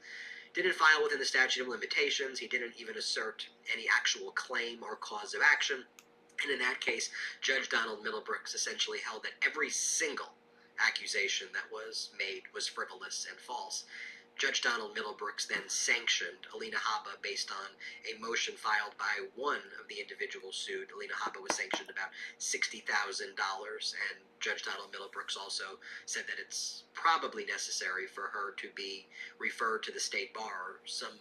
J: didn't file within the statute of limitations. He didn't even assert any actual claim or cause of action. And in that case, Judge Donald Middlebrooks essentially held that every single accusation that was made was frivolous and false. Judge Donald Middlebrooks then sanctioned Alina Habba based on a motion filed by one of the individuals sued. Alina Habba was sanctioned about $60,000, and Judge Donald Middlebrooks also said that it's probably necessary for her to be referred to the state bar. Some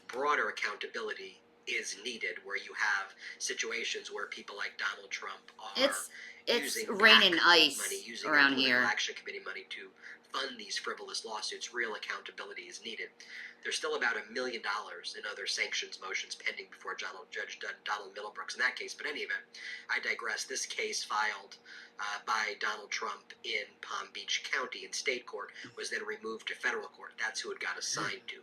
J: broader accountability is needed where you have situations where people like Donald Trump are
A: It's
J: using
A: raining
J: PAC
A: ice
J: money, using
A: around
J: our political
A: here.
J: action committee money to fund these frivolous lawsuits. Real accountability is needed. There's still about $1 million in other sanctions motions pending before Judge Donald Middlebrooks in that case. But in any event, I digress. This case filed by Donald Trump in Palm Beach County in state court was then removed to federal court. That's who it got assigned to.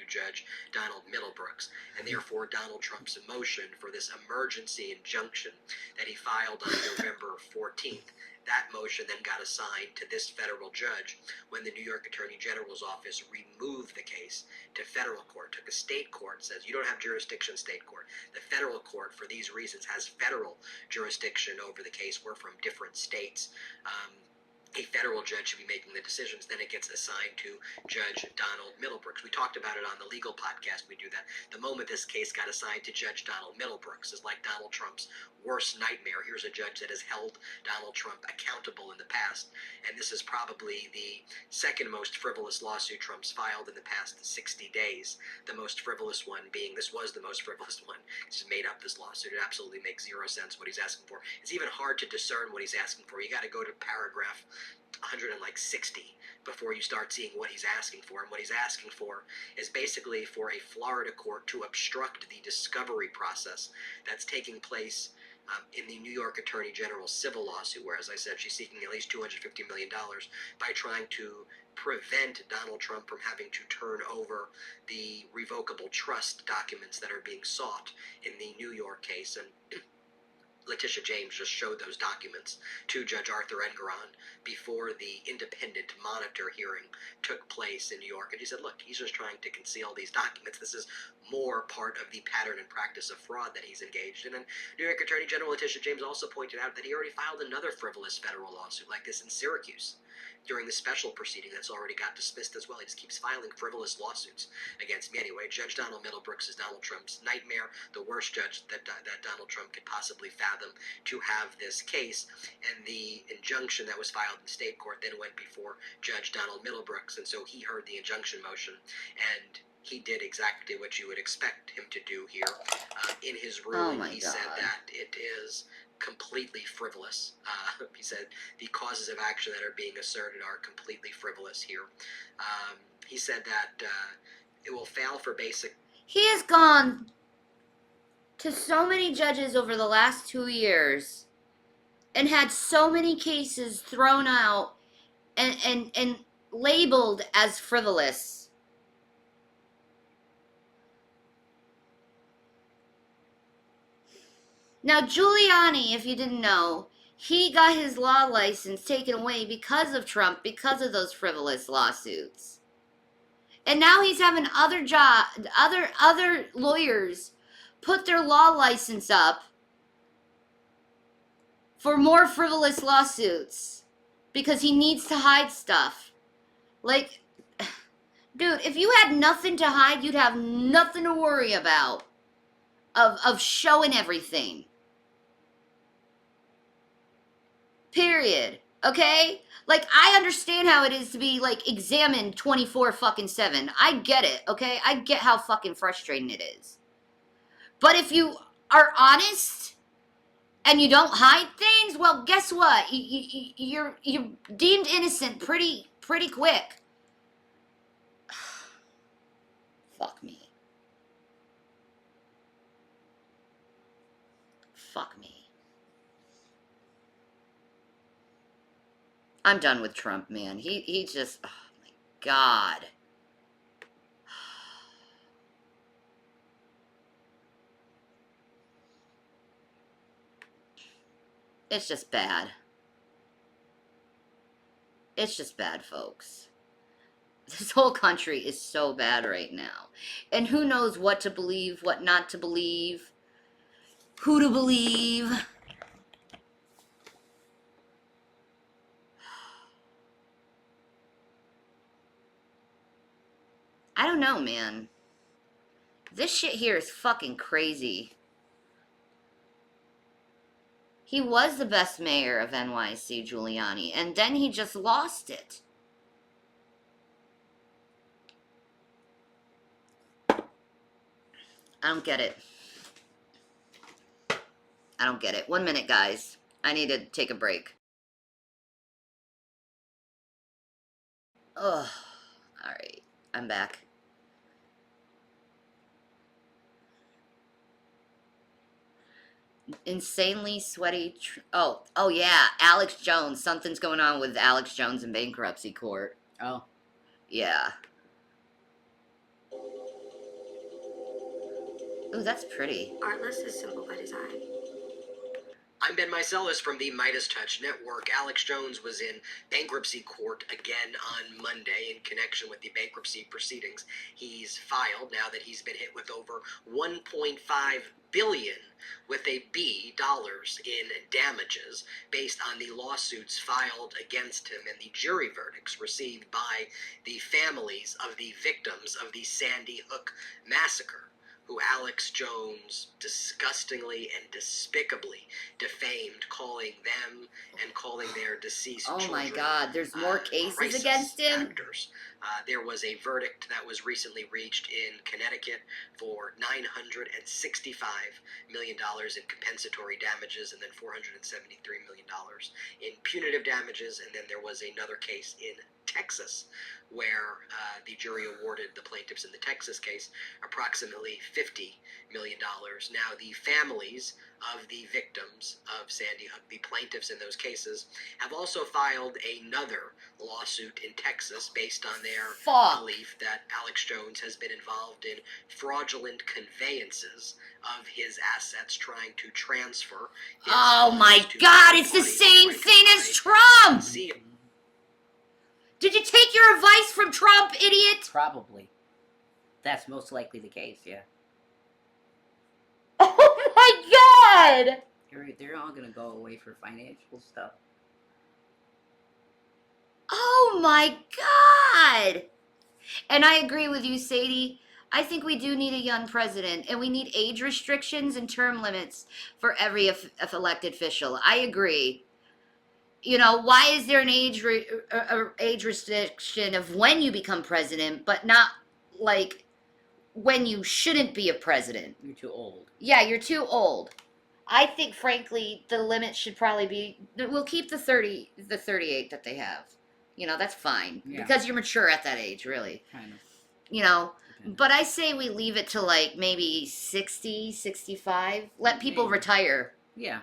J: Judge Donald Middlebrooks, and therefore Donald Trump's motion for this emergency injunction that he filed on November 14th, that motion then got assigned to this federal judge when the New York Attorney General's office removed the case to federal court. Took a state court, says you don't have jurisdiction, state court. The federal court, for these reasons, has federal jurisdiction over the case. We're from different states. A federal judge should be making the decisions. Then it gets assigned to Judge Donald Middlebrooks. We talked about it on the legal podcast. We do that. The moment this case got assigned to Judge Donald Middlebrooks is like Donald Trump's worst nightmare. Here's a judge that has held Donald Trump accountable in the past, and this is probably the second most frivolous lawsuit Trump's filed in the past 60 days. The most frivolous one being, this was the most frivolous one. He's just made up this lawsuit. It absolutely makes zero sense what he's asking for. It's even hard to discern what he's asking for. You got to go to paragraph 160 before you start seeing what he's asking for. And what he's asking for is basically for a Florida court to obstruct the discovery process that's taking place in the New York Attorney General's civil lawsuit, where, as I said, she's seeking at least $250 million by trying to prevent Donald Trump from having to turn over the revocable trust documents that are being sought in the New York case. And Letitia James just showed those documents to Judge Arthur Engeron before the independent monitor hearing took place in New York. And she said, look, he's just trying to conceal these documents. This is more part of the pattern and practice of fraud that he's engaged in. And New York Attorney General Letitia James also pointed out that he already filed another frivolous federal lawsuit like this in Syracuse during the special proceeding that's already got dismissed as well. He just keeps filing frivolous lawsuits against me. Anyway, Judge Donald Middlebrooks is Donald Trump's nightmare, the worst judge that Donald Trump could possibly fathom to have this case. And the injunction that was filed in state court then went before Judge Donald Middlebrooks, and so he heard the injunction motion, and he did exactly what you would expect him to do here. In his ruling, he said that it is completely frivolous. He said the causes of action that are being asserted are completely frivolous here. He said that it will fail for basic.
A: He has gone to so many judges over the last 2 years and had so many cases thrown out and labeled as frivolous. Now, Giuliani, if you didn't know, he got his law license taken away because of Trump, because of those frivolous lawsuits. And now he's having other lawyers put their law license up for more frivolous lawsuits because he needs to hide stuff. Like, dude, if you had nothing to hide, you'd have nothing to worry about of showing everything. Period. Okay? Like, I understand how it is to be, like, examined 24/7. I get it, okay? I get how fucking frustrating it is. But if you are honest and you don't hide things, well, guess what? You're deemed innocent pretty quick. Fuck me. Fuck me. I'm done with Trump, man. He just, oh my God. It's just bad. It's just bad, folks. This whole country is so bad right now. And who knows what to believe, what not to believe, who to believe. I don't know, man. This shit here is fucking crazy. He was the best mayor of NYC, Giuliani, and then he just lost it. I don't get it. I don't get it. 1 minute, guys. I need to take a break. Ugh. Alright. I'm back. Insanely sweaty. Oh yeah. Alex Jones. Something's going on with Alex Jones in bankruptcy court.
B: Oh.
A: Yeah. Ooh, that's pretty.
E: Artless is simple by design.
J: I'm Ben Meiselas from the Midas Touch Network. Alex Jones was in bankruptcy court again on Monday in connection with the bankruptcy proceedings he's filed now that he's been hit with over $1.5 billion with a B dollars in damages based on the lawsuits filed against him and the jury verdicts received by the families of the victims of the Sandy Hook massacre, who Alex Jones disgustingly and despicably defamed, calling them and calling their deceased children.
A: Oh my God, there's more cases against him?
J: Actors. There was a verdict that was recently reached in Connecticut for $965 million in compensatory damages and then $473 million in punitive damages. And then there was another case in Texas where the jury awarded the plaintiffs in the Texas case approximately $50 million. Now, the families of the victims of Sandy Hook, the plaintiffs in those cases, have also filed another lawsuit in Texas based on their belief that Alex Jones has been involved in fraudulent conveyances of his assets, trying to transfer his
A: Oh my God, it's the same thing as Trump! Did you take your advice from Trump, idiot?
B: Probably. That's most likely the case, yeah.
A: Oh my God!
B: They're all gonna go away for financial stuff.
A: Oh my God! And I agree with you, Sadie. I think we do need a young president, and we need age restrictions and term limits for every elected official. I agree. You know, why is there an age restriction of when you become president, but not like when you shouldn't be a president?
B: You're too old.
A: Yeah, you're too old. I think, frankly, the limit should probably be, we'll keep the 38 that they have. You know, that's fine.
B: Yeah.
A: Because you're mature at that age, really.
B: Kind of.
A: You know,
B: Depending.
A: but I say we leave it to like maybe 60, 65. Let people retire.
B: Yeah.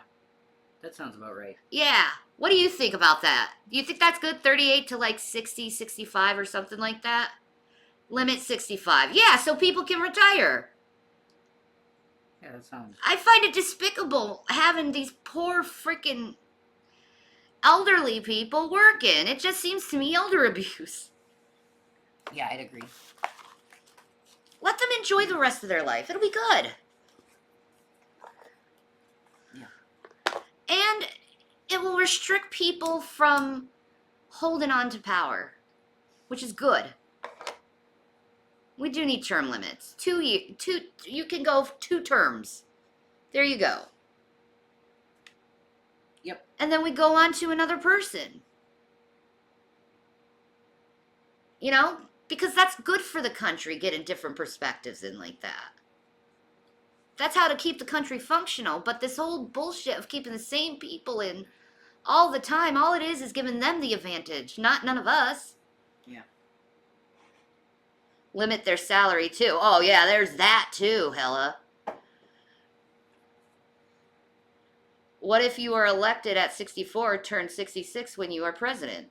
B: That sounds about right.
A: Yeah. What do you think about that? Do you think that's good? 38 to like 60, 65 or something like that? Limit 65. Yeah, so people can retire.
B: Yeah, that sounds...
A: I find it despicable having these poor freaking elderly people working. It just seems to me elder abuse.
B: Yeah, I'd agree.
A: Let them enjoy the rest of their life. It'll be good.
B: Yeah.
A: And it will restrict people from holding on to power, which is good. We do need term limits. You can go 2 terms. There you go.
B: Yep.
A: And then we go on to another person. You know? Because that's good for the country, getting different perspectives in like that. That's how to keep the country functional. But this whole bullshit of keeping the same people in all the time, all it is giving them the advantage, none of us.
B: Yeah.
A: Limit their salary too. Oh yeah, there's that too, hella. What if you were elected at 64, turned 66 when you are president?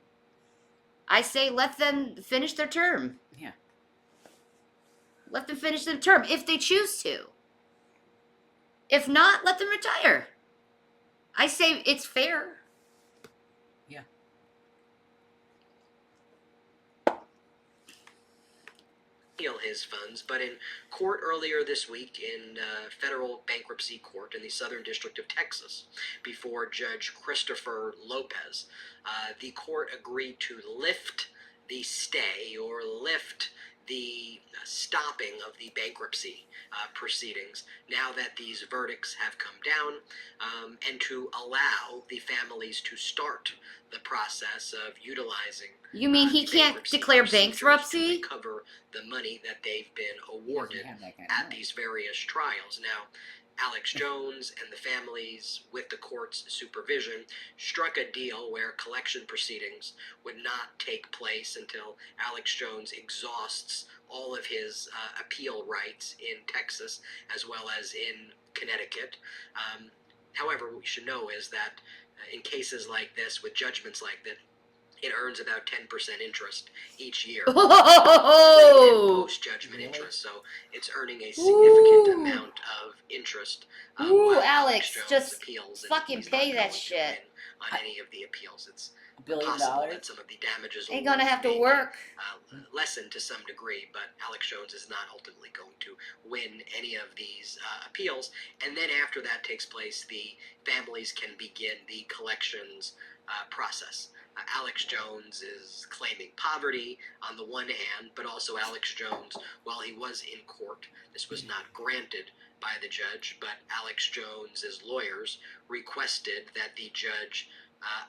A: I say let them finish their term.
B: Yeah.
A: Let them finish their term if they choose to. If not, let them retire. I say it's fair.
B: Yeah.
J: His funds, but in court earlier this week in federal bankruptcy court in the Southern District of Texas before Judge Christopher Lopez, the court agreed to lift the stay or lift the stopping of the bankruptcy proceedings now that these verdicts have come down, and to allow the families to start the process of utilizing.
A: You mean he
J: the
A: can't
J: bankruptcy
A: declare
J: procedures
A: bankruptcy?
J: to recover the money that they've been
B: He doesn't
J: awarded
B: have that kind of
J: at
B: money.
J: these various trials. Now, Alex Jones and the families, with the court's supervision, struck a deal where collection proceedings would not take place until Alex Jones exhausts all of his appeal rights in Texas as well as in Connecticut. However, what we should know is that in cases like this, with judgments like that, it earns about 10% interest each year.
A: Oh!
J: Post-judgment
B: Really?
J: interest, so it's earning a significant
A: Ooh.
J: amount of interest.
A: Ooh,
J: while
A: Alex,
J: Jones
A: just
J: appeals, and
A: fucking
J: he's not
A: pay that
J: going to
A: shit.
J: win on any of the appeals. It's
B: $1 billion?
J: possible that some of the damages
A: Ain't gonna
J: awards
A: have to
J: may be,
A: work.
J: lessened to some degree, but Alex Jones is not ultimately going to win any of these appeals. And then after that takes place, the families can begin the collections process. Alex Jones is claiming poverty on the one hand, but also Alex Jones, while he was in court, this was not granted by the judge, but Alex Jones's lawyers requested that the judge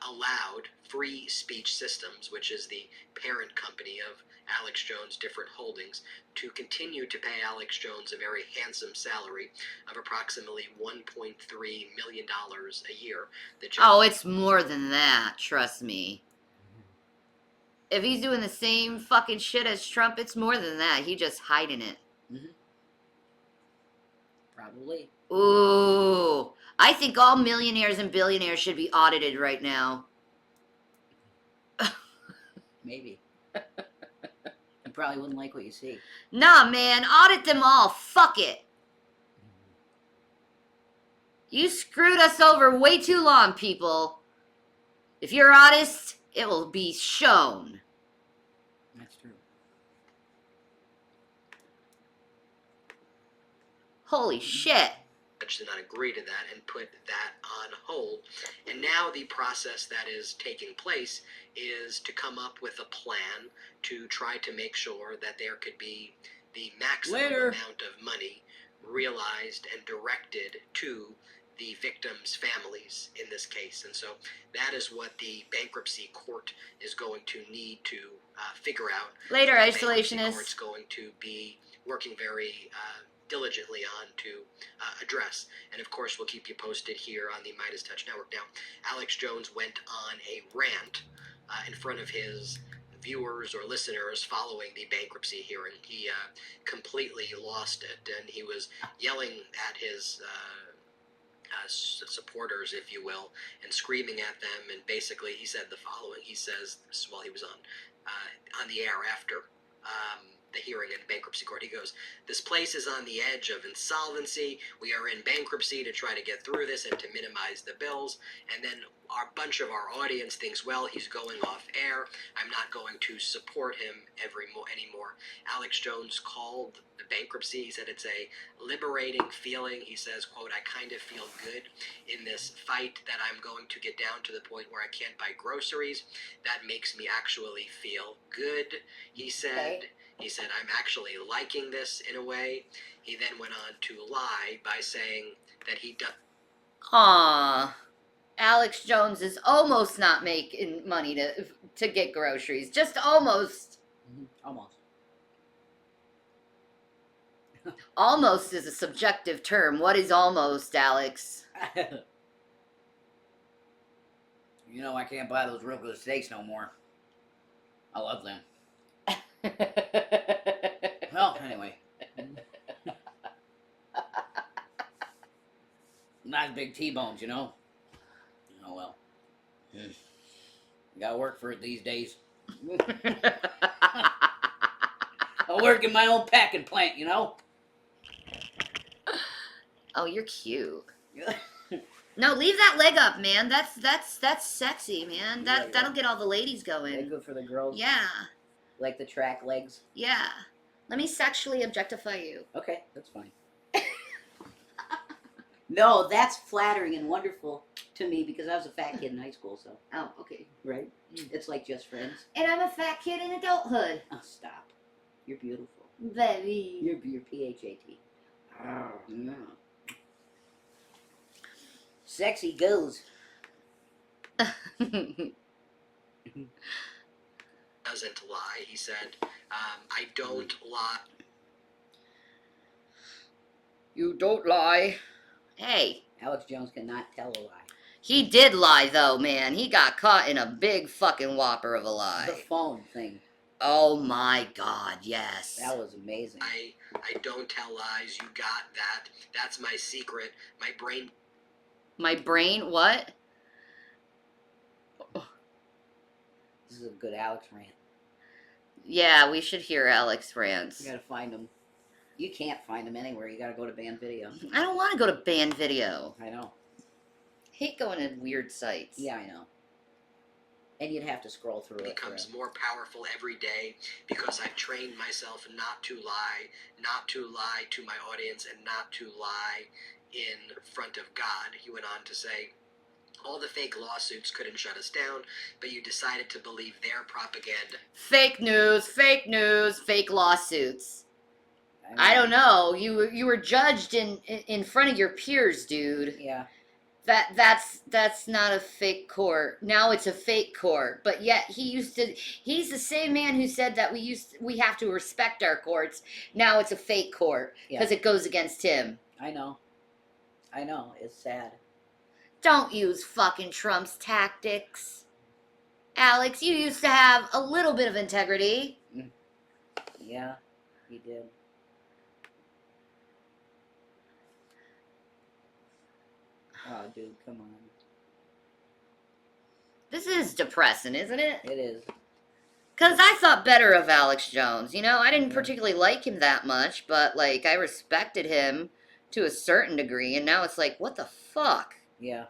J: allowed Free Speech Systems, which is the parent company of Alex Jones' different holdings, to continue to pay Alex Jones a very handsome salary of approximately $1.3 million a year. The judge
A: Oh, it's more than that, trust me. If he's doing the same fucking shit as Trump, it's more than that. He just hiding it.
B: Probably.
A: Ooh. I think all millionaires and billionaires should be audited right now.
B: Maybe. You probably wouldn't like what you see.
A: Nah, man, audit them all. Fuck it. You screwed us over way too long, people. If you're honest, it will be shown.
B: That's true.
A: Holy shit.
J: judge did not agree to that and put that on hold. And now the process that is taking place is to come up with a plan to try to make sure that there could be the maximum amount of money realized and directed to the victims' families in this case. And so that is what the bankruptcy court is going to need to figure out.
A: Later,
J: The bankruptcy
A: isolationists.
J: court's going to be working very diligently on to address. And of course, we'll keep you posted here on the Midas Touch Network. Now, Alex Jones went on a rant in front of his viewers or listeners following the bankruptcy hearing. He completely lost it, and he was yelling at his supporters, if you will, and screaming at them. And basically, he said the following. He says, this is while he was on the air after the hearing in bankruptcy court. He goes, "This place is on the edge of insolvency. We are in bankruptcy to try to get through this and to minimize the bills." And then our bunch of our audience thinks, well, he's going off air. I'm not going to support him anymore. Alex Jones called the bankruptcy. He said it's a liberating feeling. He says, quote, "I kind of feel good in this fight that I'm going to get down to the point where I can't buy groceries. That makes me actually feel good," he said.
A: Okay.
J: He said, "I'm actually liking this in a way." He then went on to lie by saying that he does.
A: Aw. Alex Jones is almost not making money to get groceries. Just almost.
B: Almost.
A: Almost is a subjective term. What is almost, Alex?
B: You know I can't buy those real good steaks no more. I love them. Well, anyway. Nice big T-bones, you know? Oh, well. You gotta work for it these days. I work in my own packing plant, you know?
A: Oh, you're cute. No, leave that leg up, man. That's sexy, man. That'll get all the ladies
B: They're
A: going.
B: good for the girls.
A: Yeah.
B: Like the track legs.
A: Yeah. Let me sexually objectify you.
B: Okay, that's fine. No, that's flattering and wonderful to me because I was a fat kid in high school, so.
A: Oh, okay.
B: Right? It's like just friends.
A: And I'm a fat kid in adulthood.
B: Oh, stop. You're beautiful.
A: Baby.
B: Your PHAT. Yeah. Sexy goes.
J: Doesn't lie. He said, I don't lie.
B: You don't lie.
A: Hey,
B: Alex Jones cannot tell a lie.
A: he did lie though, man. He got caught in a big fucking whopper of a
B: The
A: lie.
B: phone thing.
A: Oh my god, yes.
B: That was amazing.
J: I don't tell lies. You got that. That's my secret. My brain.
A: My brain, what?
B: This is a good Alex rant.
A: Yeah, we should hear Alex rants.
B: You gotta find him. You can't find him anywhere. You gotta go to band video.
A: I don't want to go to band video.
B: I know.
A: Hate going to weird sites.
B: Yeah, I know. And you'd have to scroll through it.
J: Becomes more powerful every day because I've trained myself not to lie to my audience, and not to lie in front of God. He went on to say, all the fake lawsuits couldn't shut us down, but you decided to believe their propaganda.
A: Fake news, fake lawsuits. I don't know. You were judged in front of your peers, dude.
B: Yeah.
A: That's not a fake court. Now it's a fake court. But yet he's the same man who said that we have to respect our courts. Now it's a fake court because it goes against him.
B: I know. It's sad.
A: Don't use fucking Trump's tactics. Alex, you used to have a little bit of integrity.
B: Yeah, he did. Oh, dude, come on.
A: This is depressing, isn't it?
B: It is.
A: Because I thought better of Alex Jones. You know, I didn't particularly like him that much, but, like, I respected him to a certain degree, and now it's like, what the fuck?
B: Yeah.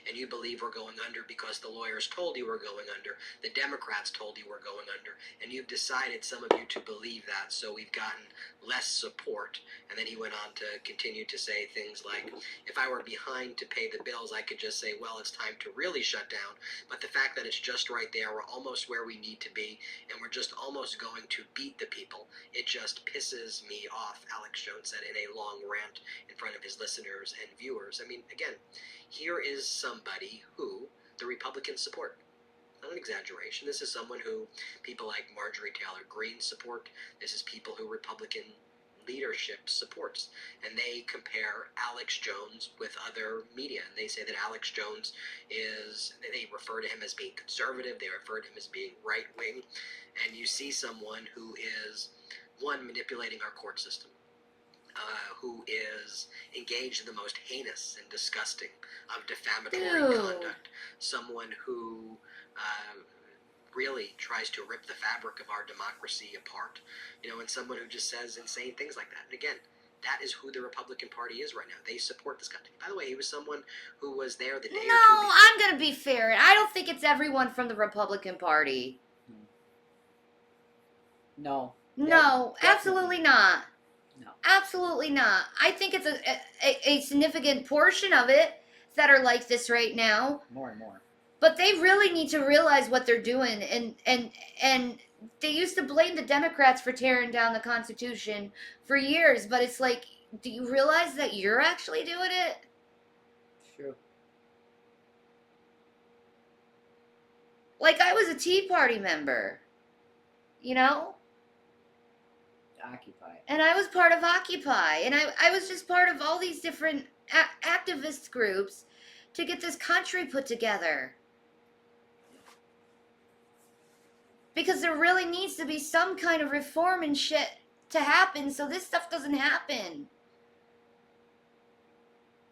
J: And you believe we're going under because the lawyers told you we're going under, the Democrats told you we're going under, and you've decided, some of you, to believe that, so we've gotten less support. And then he went on to continue to say things like, if I were behind to pay the bills, I could just say, well, it's time to really shut down, but the fact that it's just right there, we're almost where we need to be, and we're just almost going to beat the people, it just pisses me off, Alex Jones said in a long rant in front of his listeners and viewers. I mean, again, here is somebody who the Republicans support. Not an exaggeration. This is someone who people like Marjorie Taylor Greene support. This is people who Republican leadership supports. And they compare Alex Jones with other media. And they say that Alex Jones they refer to him as being conservative. They refer to him as being right-wing. And you see someone who is, one, manipulating our court system. Who is engaged in the most heinous and disgusting of defamatory conduct. Someone who really tries to rip the fabric of our democracy apart. You know, and someone who just says insane things like that. And again, that is who the Republican Party is right now. They support this guy. By the way, he was someone who was there the day or two before.
A: I'm going to be fair. I don't think it's everyone from the Republican Party.
B: No.
A: No, absolutely not.
B: No.
A: Absolutely not. I think it's a significant portion of it that are like this right now.
B: More and more.
A: But they really need to realize what they're doing, and they used to blame the Democrats for tearing down the Constitution for years, but it's like, do you realize that you're actually doing it?
B: True.
A: Like, I was a Tea Party member, you know?
B: Occupy.
A: And I was part of Occupy, and I was just part of all these different activist groups to get this country put together. Because there really needs to be some kind of reform and shit to happen so this stuff doesn't happen.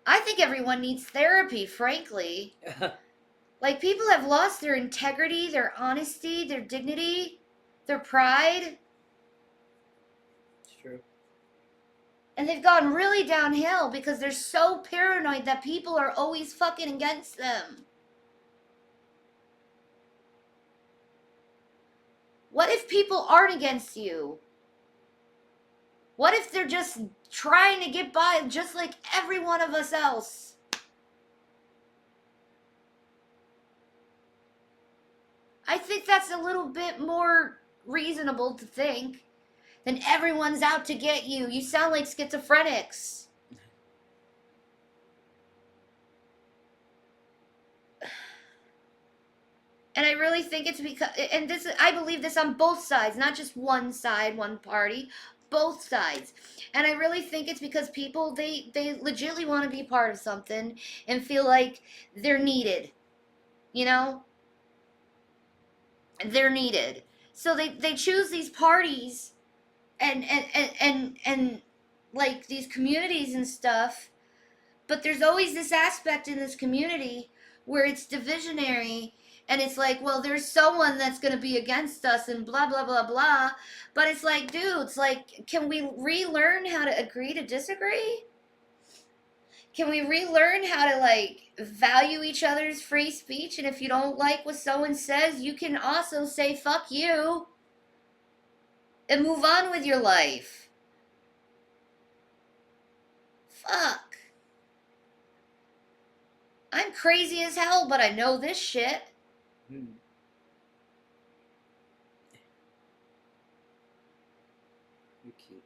A: I think everyone needs therapy, frankly. Like, people have lost their integrity, their honesty, their dignity, their pride.
B: It's true.
A: And they've gone really downhill because they're so paranoid that people are always fucking against them. What if people aren't against you? What if they're just trying to get by just like every one of us else? I think that's a little bit more reasonable to think, then everyone's out to get you. You sound like schizophrenics. And I really think it's because, and this, I believe this on both sides, not just one side, one party, both sides. And I really think it's because people, they legitimately want to be part of something and feel like they're needed, you know? They're needed. So they choose these parties and like these communities and stuff, but there's always this aspect in this community where it's divisionary, and it's like, well, there's someone that's going to be against us and blah blah blah blah. But it's like, dudes, like, can we relearn how to agree to disagree? Can we relearn how to, like, value each other's free speech? And if you don't like what someone says, you can also say fuck you and move on with your life. Fuck. I'm crazy as hell, but I know this shit.
B: Hmm. You're cute.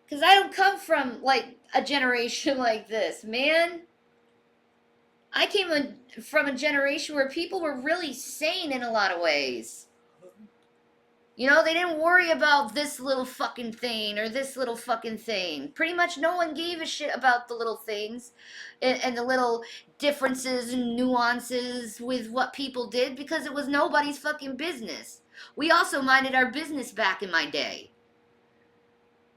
A: Because I don't come from, like, a generation like this, man. I came from a generation where people were really sane in a lot of ways. You know, they didn't worry about this little fucking thing or this little fucking thing. Pretty much no one gave a shit about the little things and the little differences and nuances with what people did because it was nobody's fucking business. We also minded our business back in my day.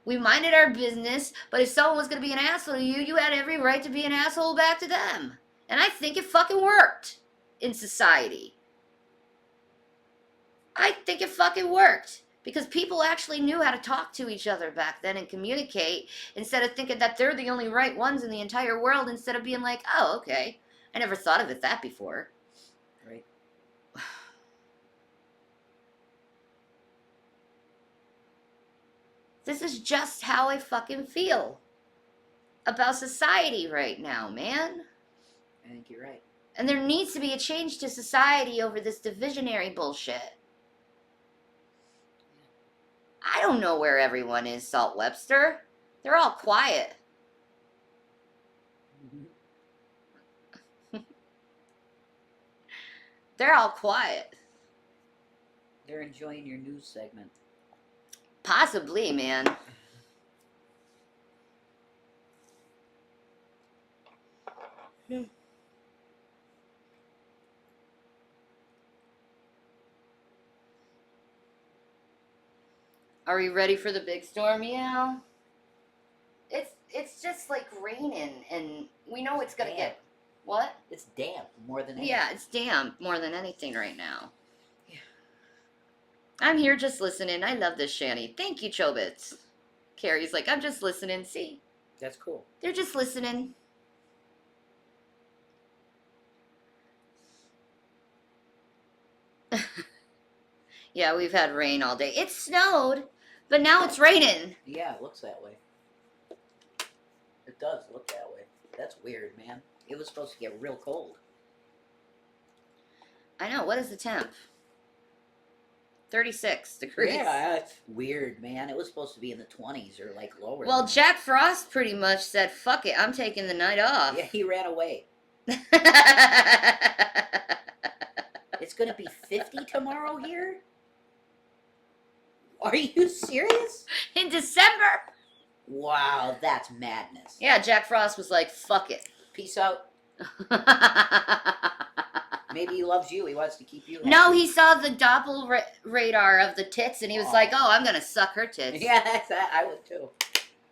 A: We minded our business, but if someone was going to be an asshole to you, you had every right to be an asshole back to them. And I think it fucking worked in society. I think it fucking worked. Because people actually knew how to talk to each other back then and communicate instead of thinking that they're the only right ones in the entire world, instead of being like, oh, okay, I never thought of it that before.
B: Right.
A: This is just how I fucking feel about society right now, man.
B: I think you're right.
A: And there needs to be a change to society over this divisionary bullshit. I don't know where everyone is, Salt Webster. They're all quiet. They're all quiet.
B: They're enjoying your news segment.
A: Possibly, man. Are we ready for the big storm, Meow? It's just like raining, and we know it's gonna get what?
B: It's damp more than anything.
A: Yeah, it's damp more than anything right now. Yeah. I'm here just listening. I love this, Shanny. Thank you, Chobits. Carrie's like, I'm just listening. See,
B: That's cool.
A: they're just listening. Yeah, we've had rain all day. It snowed, but now it's raining.
B: Yeah, it looks that way. It does look that way. That's weird, man. It was supposed to get real cold.
A: I know. What is the temp? 36 degrees.
B: Yeah, that's weird, man. It was supposed to be in the 20s or like lower.
A: Well,
B: than that.
A: Jack Frost pretty much said, fuck it, I'm taking the night off.
B: Yeah, he ran away. It's gonna be 50 tomorrow here? Are you serious?
A: In December?
B: Wow, that's madness.
A: Yeah, Jack Frost was like, fuck it.
B: Peace out. Maybe he loves you. He wants to keep you happy.
A: No, he saw the Doppel radar of the tits, and he was like, oh, I'm going to suck her tits.
B: Yeah, that's that. I would too.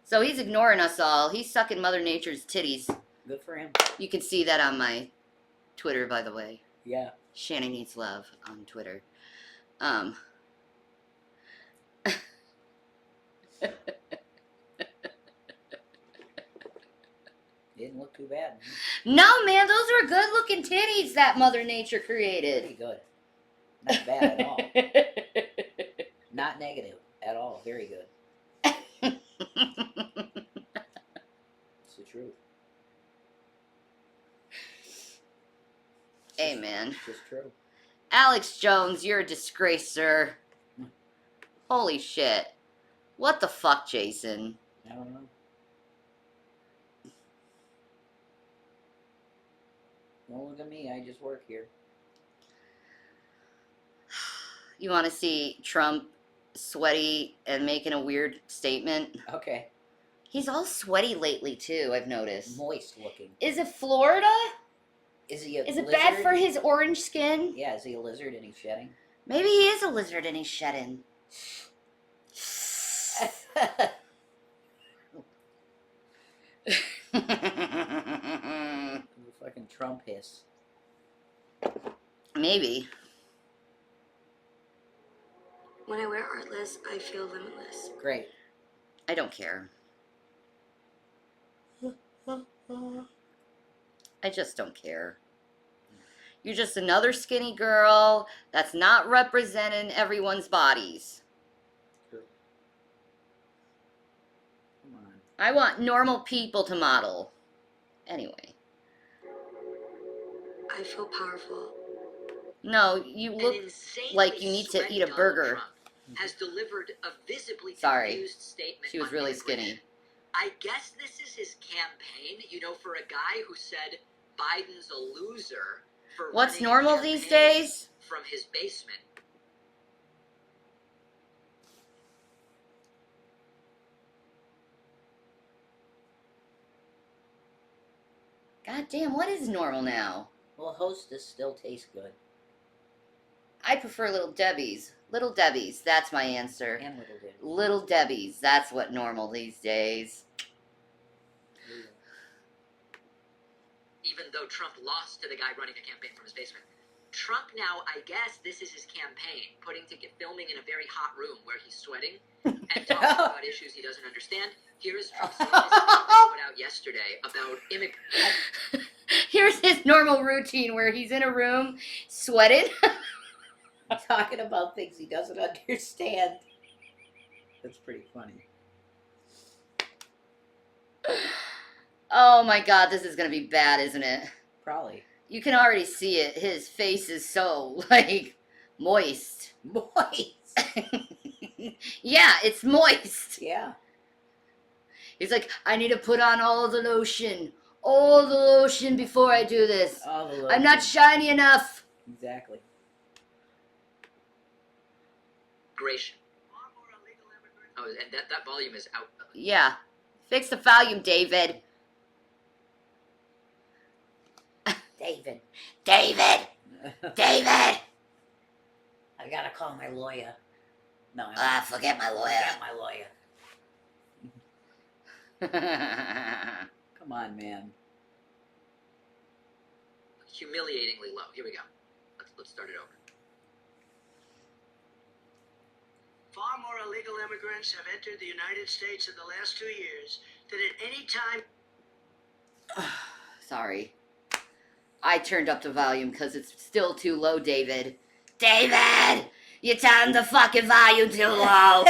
A: So he's ignoring us all. He's sucking Mother Nature's titties.
B: Good for him.
A: You can see that on my Twitter, by the way.
B: Yeah.
A: Shanny Needs Love on Twitter.
B: Didn't look too bad.
A: No, man, those were good-looking titties that Mother Nature created.
B: Pretty good. Not bad at all. Not negative at all. Very good. It's the truth.
A: Hey, man.
B: It's just true.
A: Alex Jones, you're a disgrace, sir. Holy shit. What the fuck, Jason?
B: I don't know. Don't look at me. I just work here.
A: You want to see Trump sweaty and making a weird statement?
B: Okay.
A: He's all sweaty lately, too, I've noticed.
B: Moist looking.
A: Is it Florida?
B: Is he a
A: Is it
B: lizard?
A: bad for his orange skin?
B: Yeah, is he a lizard and he's shedding?
A: Maybe he is a lizard and he's shedding.
B: The fucking Trump hiss.
A: Maybe.
E: When I wear Artless, I feel limitless.
B: Great.
A: I don't care. I just don't care. You're just another skinny girl that's not representing everyone's bodies.
B: Come on.
A: I want normal people to model. Anyway.
E: I feel powerful.
A: No, you look
F: An insanely
A: like you need to
F: sweaty
A: eat a
F: Donald
A: burger.
F: Trump has delivered a visibly
A: Sorry.
F: confused statement.
A: She was
F: on
A: really
F: immigration.
A: skinny.
F: I guess this is his campaign, for a guy who said Biden's a loser for
A: What's
F: running a
A: normal these
F: campaign
A: days?
F: from his basement.
A: God damn, what is normal now?
B: Well, Hostess still tastes good.
A: I prefer Little Debbie's. Little Debbie's, that's my answer.
B: And Little Diddy.
A: Little Debbie's, that's what normal these days.
F: Even though Trump lost to the guy running a campaign from his basement. Trump now, I guess this is his campaign, filming in a very hot room where he's sweating and talking about issues he doesn't understand. Here's Trump's statement put out yesterday about immigration.
A: Here's his normal routine where he's in a room sweating.
B: Talking about things he doesn't understand. That's pretty funny.
A: Oh my god, this is gonna be bad, isn't it?
B: Probably.
A: You can already see it. His face is so, like, moist.
B: Moist.
A: Yeah, it's moist.
B: Yeah.
A: He's like, I need to put on all the lotion. All the lotion before I do this.
B: All the lotion.
A: I'm not shiny enough.
B: Exactly.
F: Oh, and that volume is out.
A: Yeah. Fix the volume, David.
B: David.
A: David! David!
B: I gotta call my lawyer. No,
A: Forget my lawyer.
B: Forget my lawyer. Come on, man.
F: Humiliatingly low. Here we go. Let's start it over.
K: Far more illegal immigrants have entered the United States in the last 2 years than at any time.
A: Sorry. I turned up the volume because it's still too low, David. David! You turned the fucking volume too low.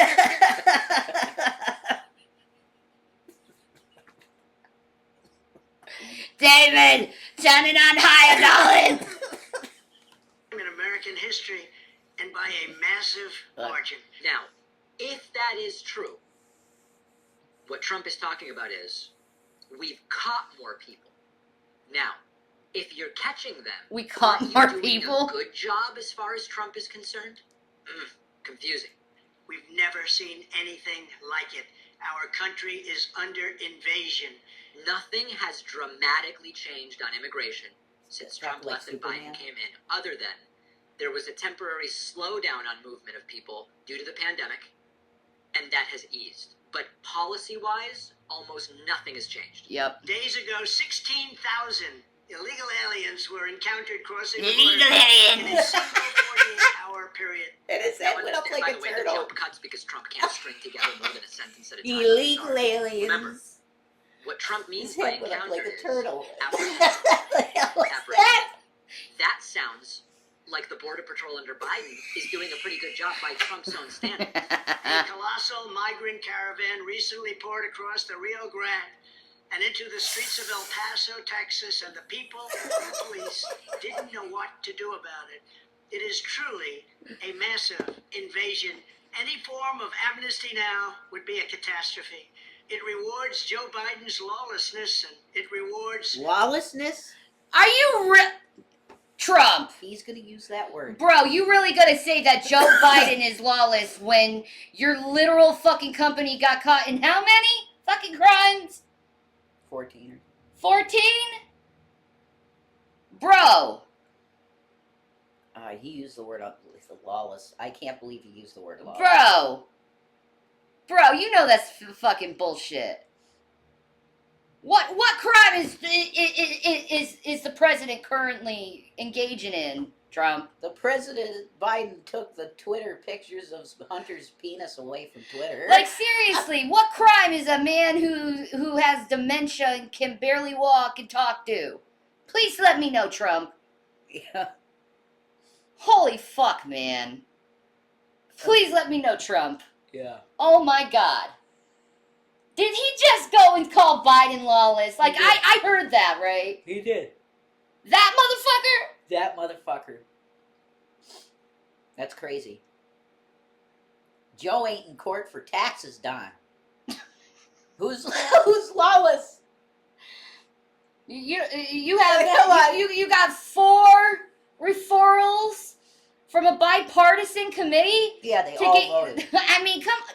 A: David! Turn it on higher, darling!
K: In American history, and by a massive margin.
F: Now, if that is true, what Trump is talking about is we've caught more people. Now, if you're catching them,
A: We caught
F: aren't you
A: more
F: doing
A: people?
F: a good job as far as Trump is concerned? Confusing.
K: We've never seen anything like it. Our country is under invasion.
F: Nothing has dramatically changed on immigration since Trump
B: like
F: left and
B: Superman?
F: Biden came in, other than there was a temporary slowdown on movement of people due to the pandemic, and that has eased. But policy-wise, almost nothing has changed.
A: Yep.
K: Days ago, 16,000 illegal aliens were encountered crossing the
A: Illegal
K: border in
A: aliens.
K: a single 48-hour period.
B: And his
F: Now,
B: head went up
F: understand,
B: like
F: by
B: a
F: the way, the
B: turtle.
F: jump cuts because Trump can't string together more than a sentence at a time.
B: Illegal
F: Sorry.
B: aliens.
F: Remember, what Trump means
B: His
F: by
B: head went up like
F: encounter
B: a
F: is
B: turtle.
F: apprehension.
B: The hell was that?
F: Apprehension. That sounds like the Border Patrol under Biden is doing a pretty good job by Trump's own standards.
K: A colossal migrant caravan recently poured across the Rio Grande and into the streets of El Paso, Texas, and the people and the police didn't know what to do about it. It is truly a massive invasion, Any form of amnesty now would be a catastrophe. It rewards Joe Biden's lawlessness, and it rewards...
B: Lawlessness?
A: Are you Trump?
B: He's gonna use that word.
A: Bro, you really gonna say that Joe Biden is lawless when your literal fucking company got caught in how many fucking crimes?
B: 14.
A: 14? Bro.
B: He used the word lawless. I can't believe he used the word lawless.
A: Bro, you know that's fucking bullshit. What crime is the president currently engaging in, Trump?
B: The president, Biden, took the Twitter pictures of Hunter's penis away from Twitter.
A: Like, seriously, what crime is a man who has dementia and can barely walk and talk do? Please let me know, Trump.
B: Yeah.
A: Holy fuck, man. Please let me know, Trump.
B: Yeah.
A: Oh my God. Did he just go and call Biden lawless? Like, I heard that, right?
B: He did.
A: That motherfucker?
B: That motherfucker. That's crazy. Joe ain't in court for taxes, Don. Who's lawless?
A: You got 4 referrals from a bipartisan committee?
B: Yeah, they all voted.
A: I mean, come on.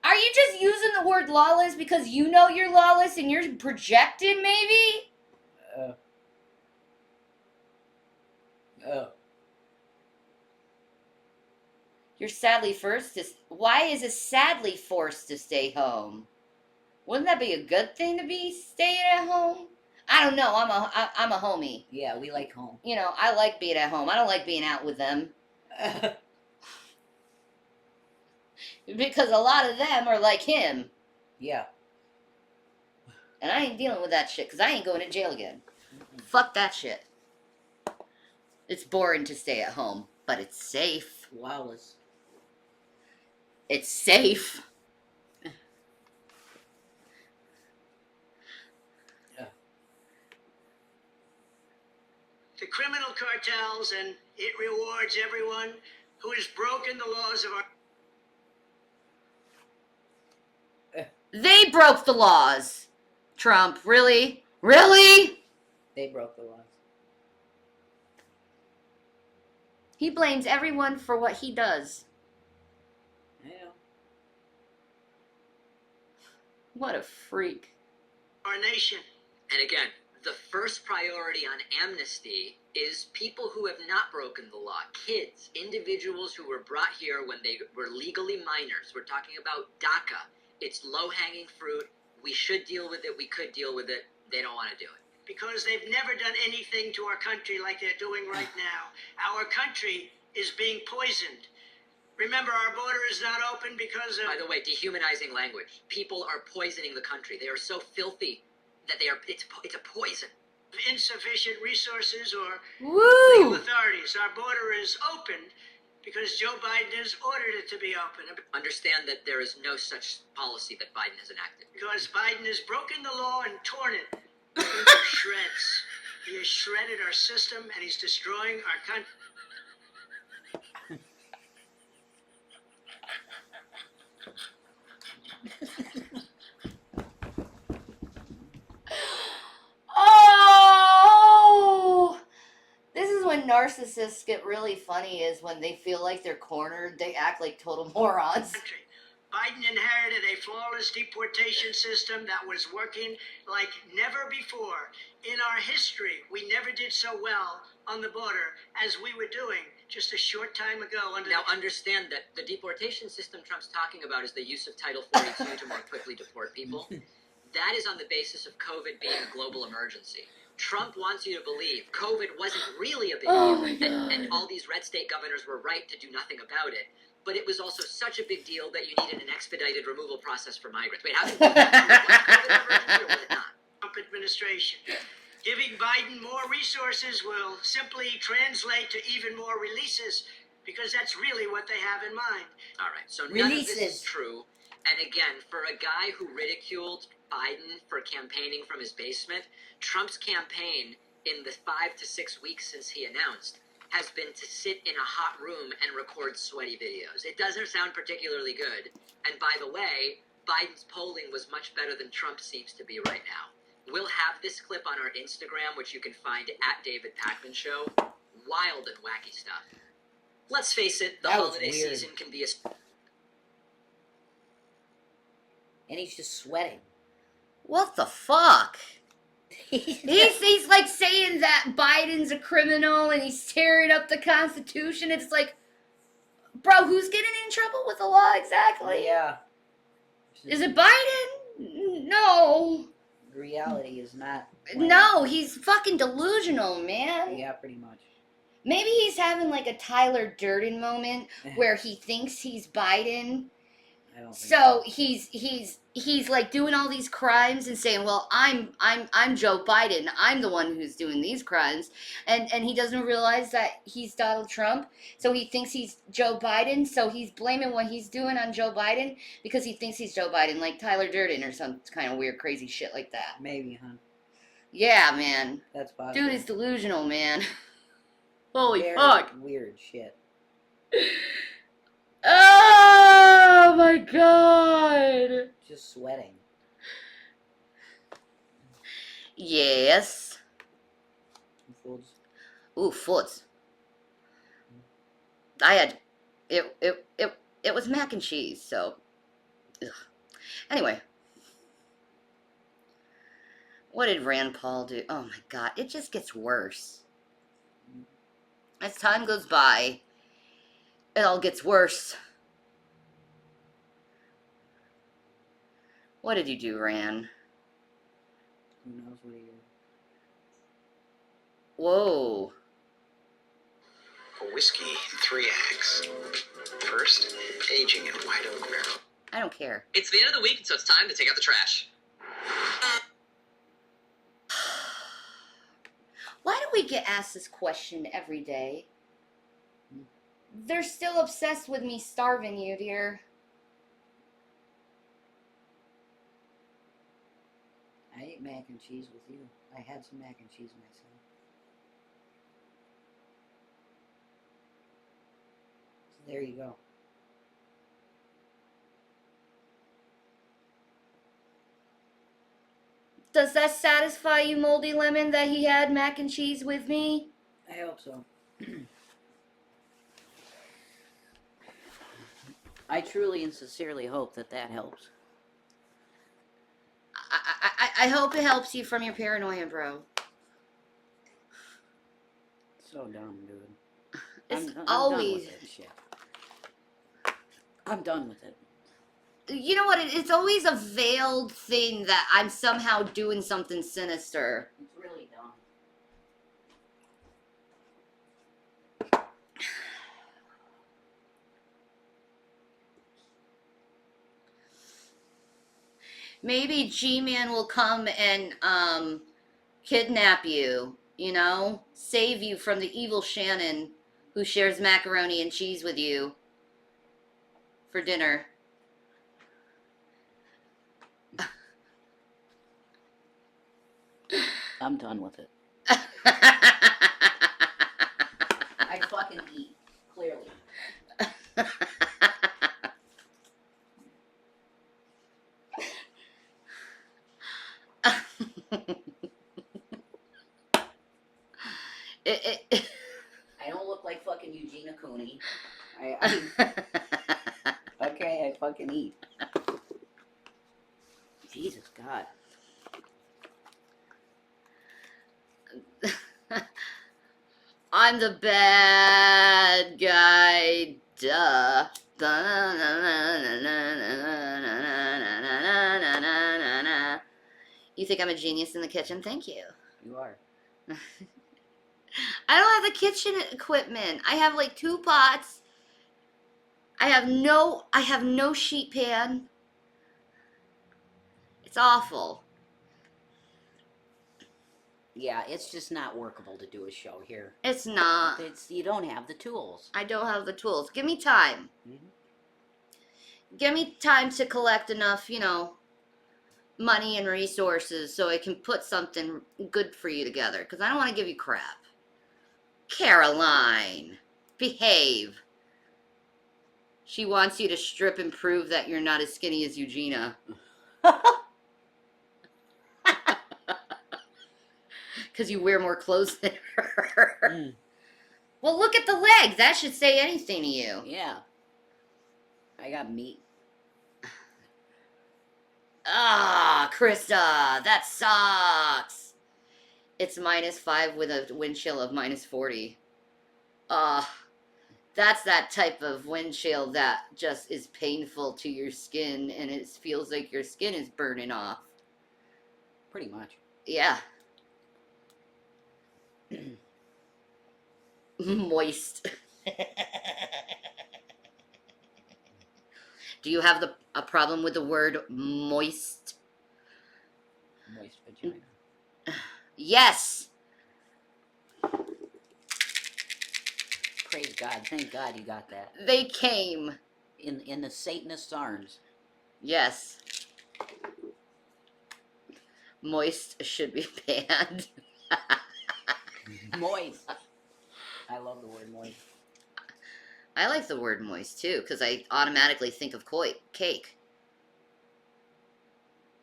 A: Are you just using the word lawless because you know you're lawless and you're projected, maybe? You're sadly forced to... Why is it sadly forced to stay home? Wouldn't that be a good thing to be staying at home? I don't know. I'm a homie.
B: Yeah, we like home.
A: You know, I like being at home. I don't like being out with them. Because a lot of them are like him.
B: Yeah.
A: And I ain't dealing with that shit because I ain't going to jail again. Fuck that shit. It's boring to stay at home, but it's safe.
B: Lawless.
A: It's safe.
K: The criminal cartels, and it rewards everyone who has broken the laws of our...
A: They broke the laws. Trump, really? Really?
B: They broke the laws.
A: He blames everyone for what he does.
B: Yeah.
A: What a freak.
K: our nation.
F: And again, the first priority on amnesty is people who have not broken the law. Kids, individuals who were brought here when they were legally minors. We're talking about DACA. It's low-hanging fruit. We should deal with it. We could deal with it. They don't want to do it.
K: Because they've never done anything to our country like they're doing right now. Our country is being poisoned. Remember, our border is not open because of...
F: By the way, dehumanizing language. People are poisoning the country. They are so filthy that they are. It's a poison.
K: Insufficient resources or
A: Woo!
K: legal authorities. Our border is opened because Joe Biden has ordered it to be open.
F: Understand that there is no such policy that Biden has enacted.
K: Because Biden has broken the law and torn it into shreds. He has shredded our system and he's destroying our country.
A: Oh! This is when narcissists get really funny, is when they feel like they're cornered, they act like total morons.
K: Biden inherited a flawless deportation system that was working like never before. In our history, we never did so well on the border as we were doing just a short time ago.
F: Now understand that the deportation system Trump's talking about is the use of Title 42 to more quickly deport people. That is on the basis of COVID being a global emergency. Trump wants you to believe COVID wasn't really a big deal, and all these red state governors were right to do nothing about it. But it was also such a big deal that you needed an expedited removal process for migrants. Wait, how did was it COVID emergency or was it not?
K: Trump administration. Giving Biden more resources will simply translate to even more releases because that's really what they have in mind.
F: All right, so none of this is true. And again, for a guy who ridiculed Biden for campaigning from his basement, Trump's campaign in the 5 to 6 weeks since he announced has been to sit in a hot room and record sweaty videos. It doesn't sound particularly good. And by the way, Biden's polling was much better than Trump seems to be right now. We'll have this clip on our Instagram, which you can find at David Pakman Show. Wild and wacky stuff. Let's face it, the
B: That was
F: holiday
B: weird.
F: season can be a...
B: And he's just sweating.
A: What the fuck? He's like saying that Biden's a criminal and he's tearing up the Constitution. It's like, bro, who's getting in trouble with the law exactly?
B: Yeah.
A: Is it Biden? No.
B: Reality is not.
A: No, he's fucking delusional, man.
B: Yeah, pretty much.
A: Maybe he's having like a Tyler Durden moment where he thinks he's Biden.
B: I don't think
A: So he's like doing all these crimes and saying, "Well, I'm Joe Biden. I'm the one who's doing these crimes," and he doesn't realize that he's Donald Trump. So he thinks he's Joe Biden. So he's blaming what he's doing on Joe Biden because he thinks he's Joe Biden, like Tyler Durden or some kind of weird, crazy shit like that.
B: Maybe, huh?
A: Yeah, man.
B: That's possible.
A: Dude is delusional, man. Holy
B: Very
A: fuck.
B: Weird shit.
A: Oh my god.
B: Just sweating.
A: Yes.
B: Foods.
A: Ooh, foods. I had it was mac and cheese, so ugh. Anyway. What did Rand Paul do? Oh my god, it just gets worse. As time goes by, it all gets worse. What did you do, Rand?
B: Who knows what he did?
A: Whoa.
L: A whiskey in 3 acts. First, aging in white oak barrel.
A: I don't care.
G: It's the end of the week, so it's time to take out the trash.
A: Why do we get asked this question every day? They're still obsessed with me starving you, dear.
B: I ate mac and cheese with you. I had some mac and cheese myself. So there you go.
A: Does that satisfy you, Moldy Lemon, that he had mac and cheese with me?
B: I hope so. I truly and sincerely hope that that helps.
A: I hope it helps you from your paranoia, bro.
B: So dumb, dude.
A: It's
B: I'm
A: always...
B: done with that shit. I'm done with it.
A: You know what? It's always a veiled thing that I'm somehow doing something sinister.
B: It's really dumb.
A: Maybe G-Man will come and kidnap you, you know? Save you from the evil Shannon who shares macaroni and cheese with you for dinner.
B: I'm done with it. I fucking eat, clearly. I don't look like fucking Eugenia Cooney. Okay, I fucking eat. Jesus God.
A: I'm the bad guy, duh. You think I'm a genius in the kitchen? Thank you.
B: You are.
A: I don't have the kitchen equipment. I have like 2 pots. I have no sheet pan. It's awful.
B: Yeah, it's just not workable to do a show here.
A: It's not.
B: You don't have the tools.
A: I don't have the tools. Give me time.
B: Mm-hmm.
A: Give me time to collect enough, you know, money and resources so I can put something good for you together. Because I don't want to give you crap. Caroline, behave. She wants you to strip and prove that you're not as skinny as Eugenia. Because you wear more clothes than her.
B: Mm.
A: Well, look at the legs. That should say anything to you.
B: Yeah. I got meat.
A: Ah, Krista, that sucks. It's -5 with a wind chill of -40. That's that type of wind chill that just is painful to your skin, and it feels like your skin is burning off.
B: Pretty much.
A: Yeah. Moist. Do you have a problem with the word moist?
B: Moist vagina.
A: Yes.
B: Praise God. Thank God you got that.
A: They came.
B: In the Satanist's arms.
A: Yes. Moist should be banned.
B: Moist. I love the word moist.
A: I like the word moist too, because I automatically think of cake.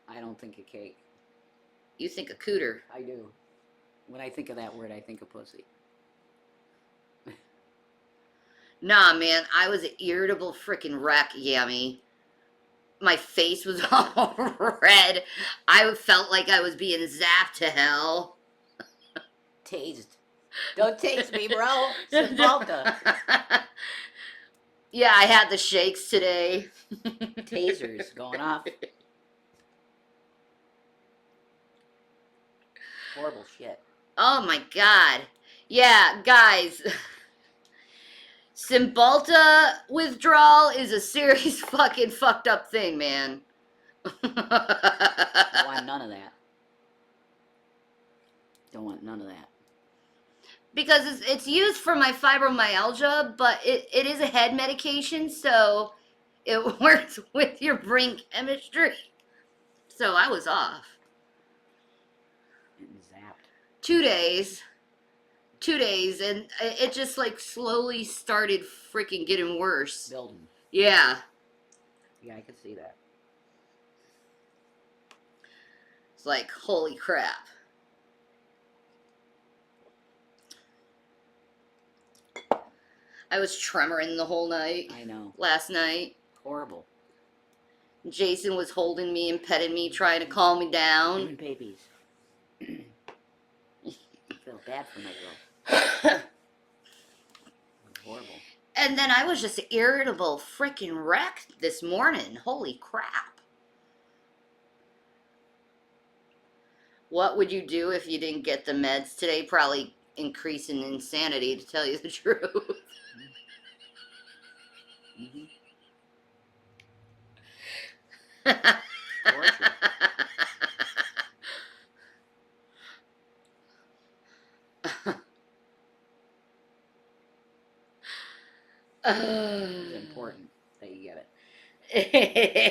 B: I don't think of cake.
A: You think of cooter.
B: I do. When I think of that word, I think of pussy.
A: Nah, man, I was an irritable freaking wreck, Yummy. My face was all red. I felt like I was being zapped to hell.
B: Tased. Don't taste me, bro. It's Malta.
A: Yeah, I had the shakes today.
B: Tasers going off. Horrible shit.
A: Oh my god. Yeah, guys. Cymbalta withdrawal is a serious fucking fucked up thing, man.
B: I want none of that. Don't want none of that.
A: Because it's used for my fibromyalgia, but it is a head medication, so it works with your brain chemistry. So I was off.
B: Getting zapped.
A: 2 days. 2 days, and it just like slowly started freaking getting worse.
B: Building.
A: Yeah.
B: Yeah, I can see that.
A: It's like, holy crap. I was tremoring the whole night.
B: I know.
A: Last night.
B: Horrible.
A: Jason was holding me and petting me, trying to calm me down.
B: Babies. I feel bad for my girl. Horrible.
A: And then I was just an irritable freaking wreck this morning. Holy crap. What would you do if you didn't get the meds today? Probably increase in insanity, to tell you the truth.
B: Mm-hmm. It's important that you get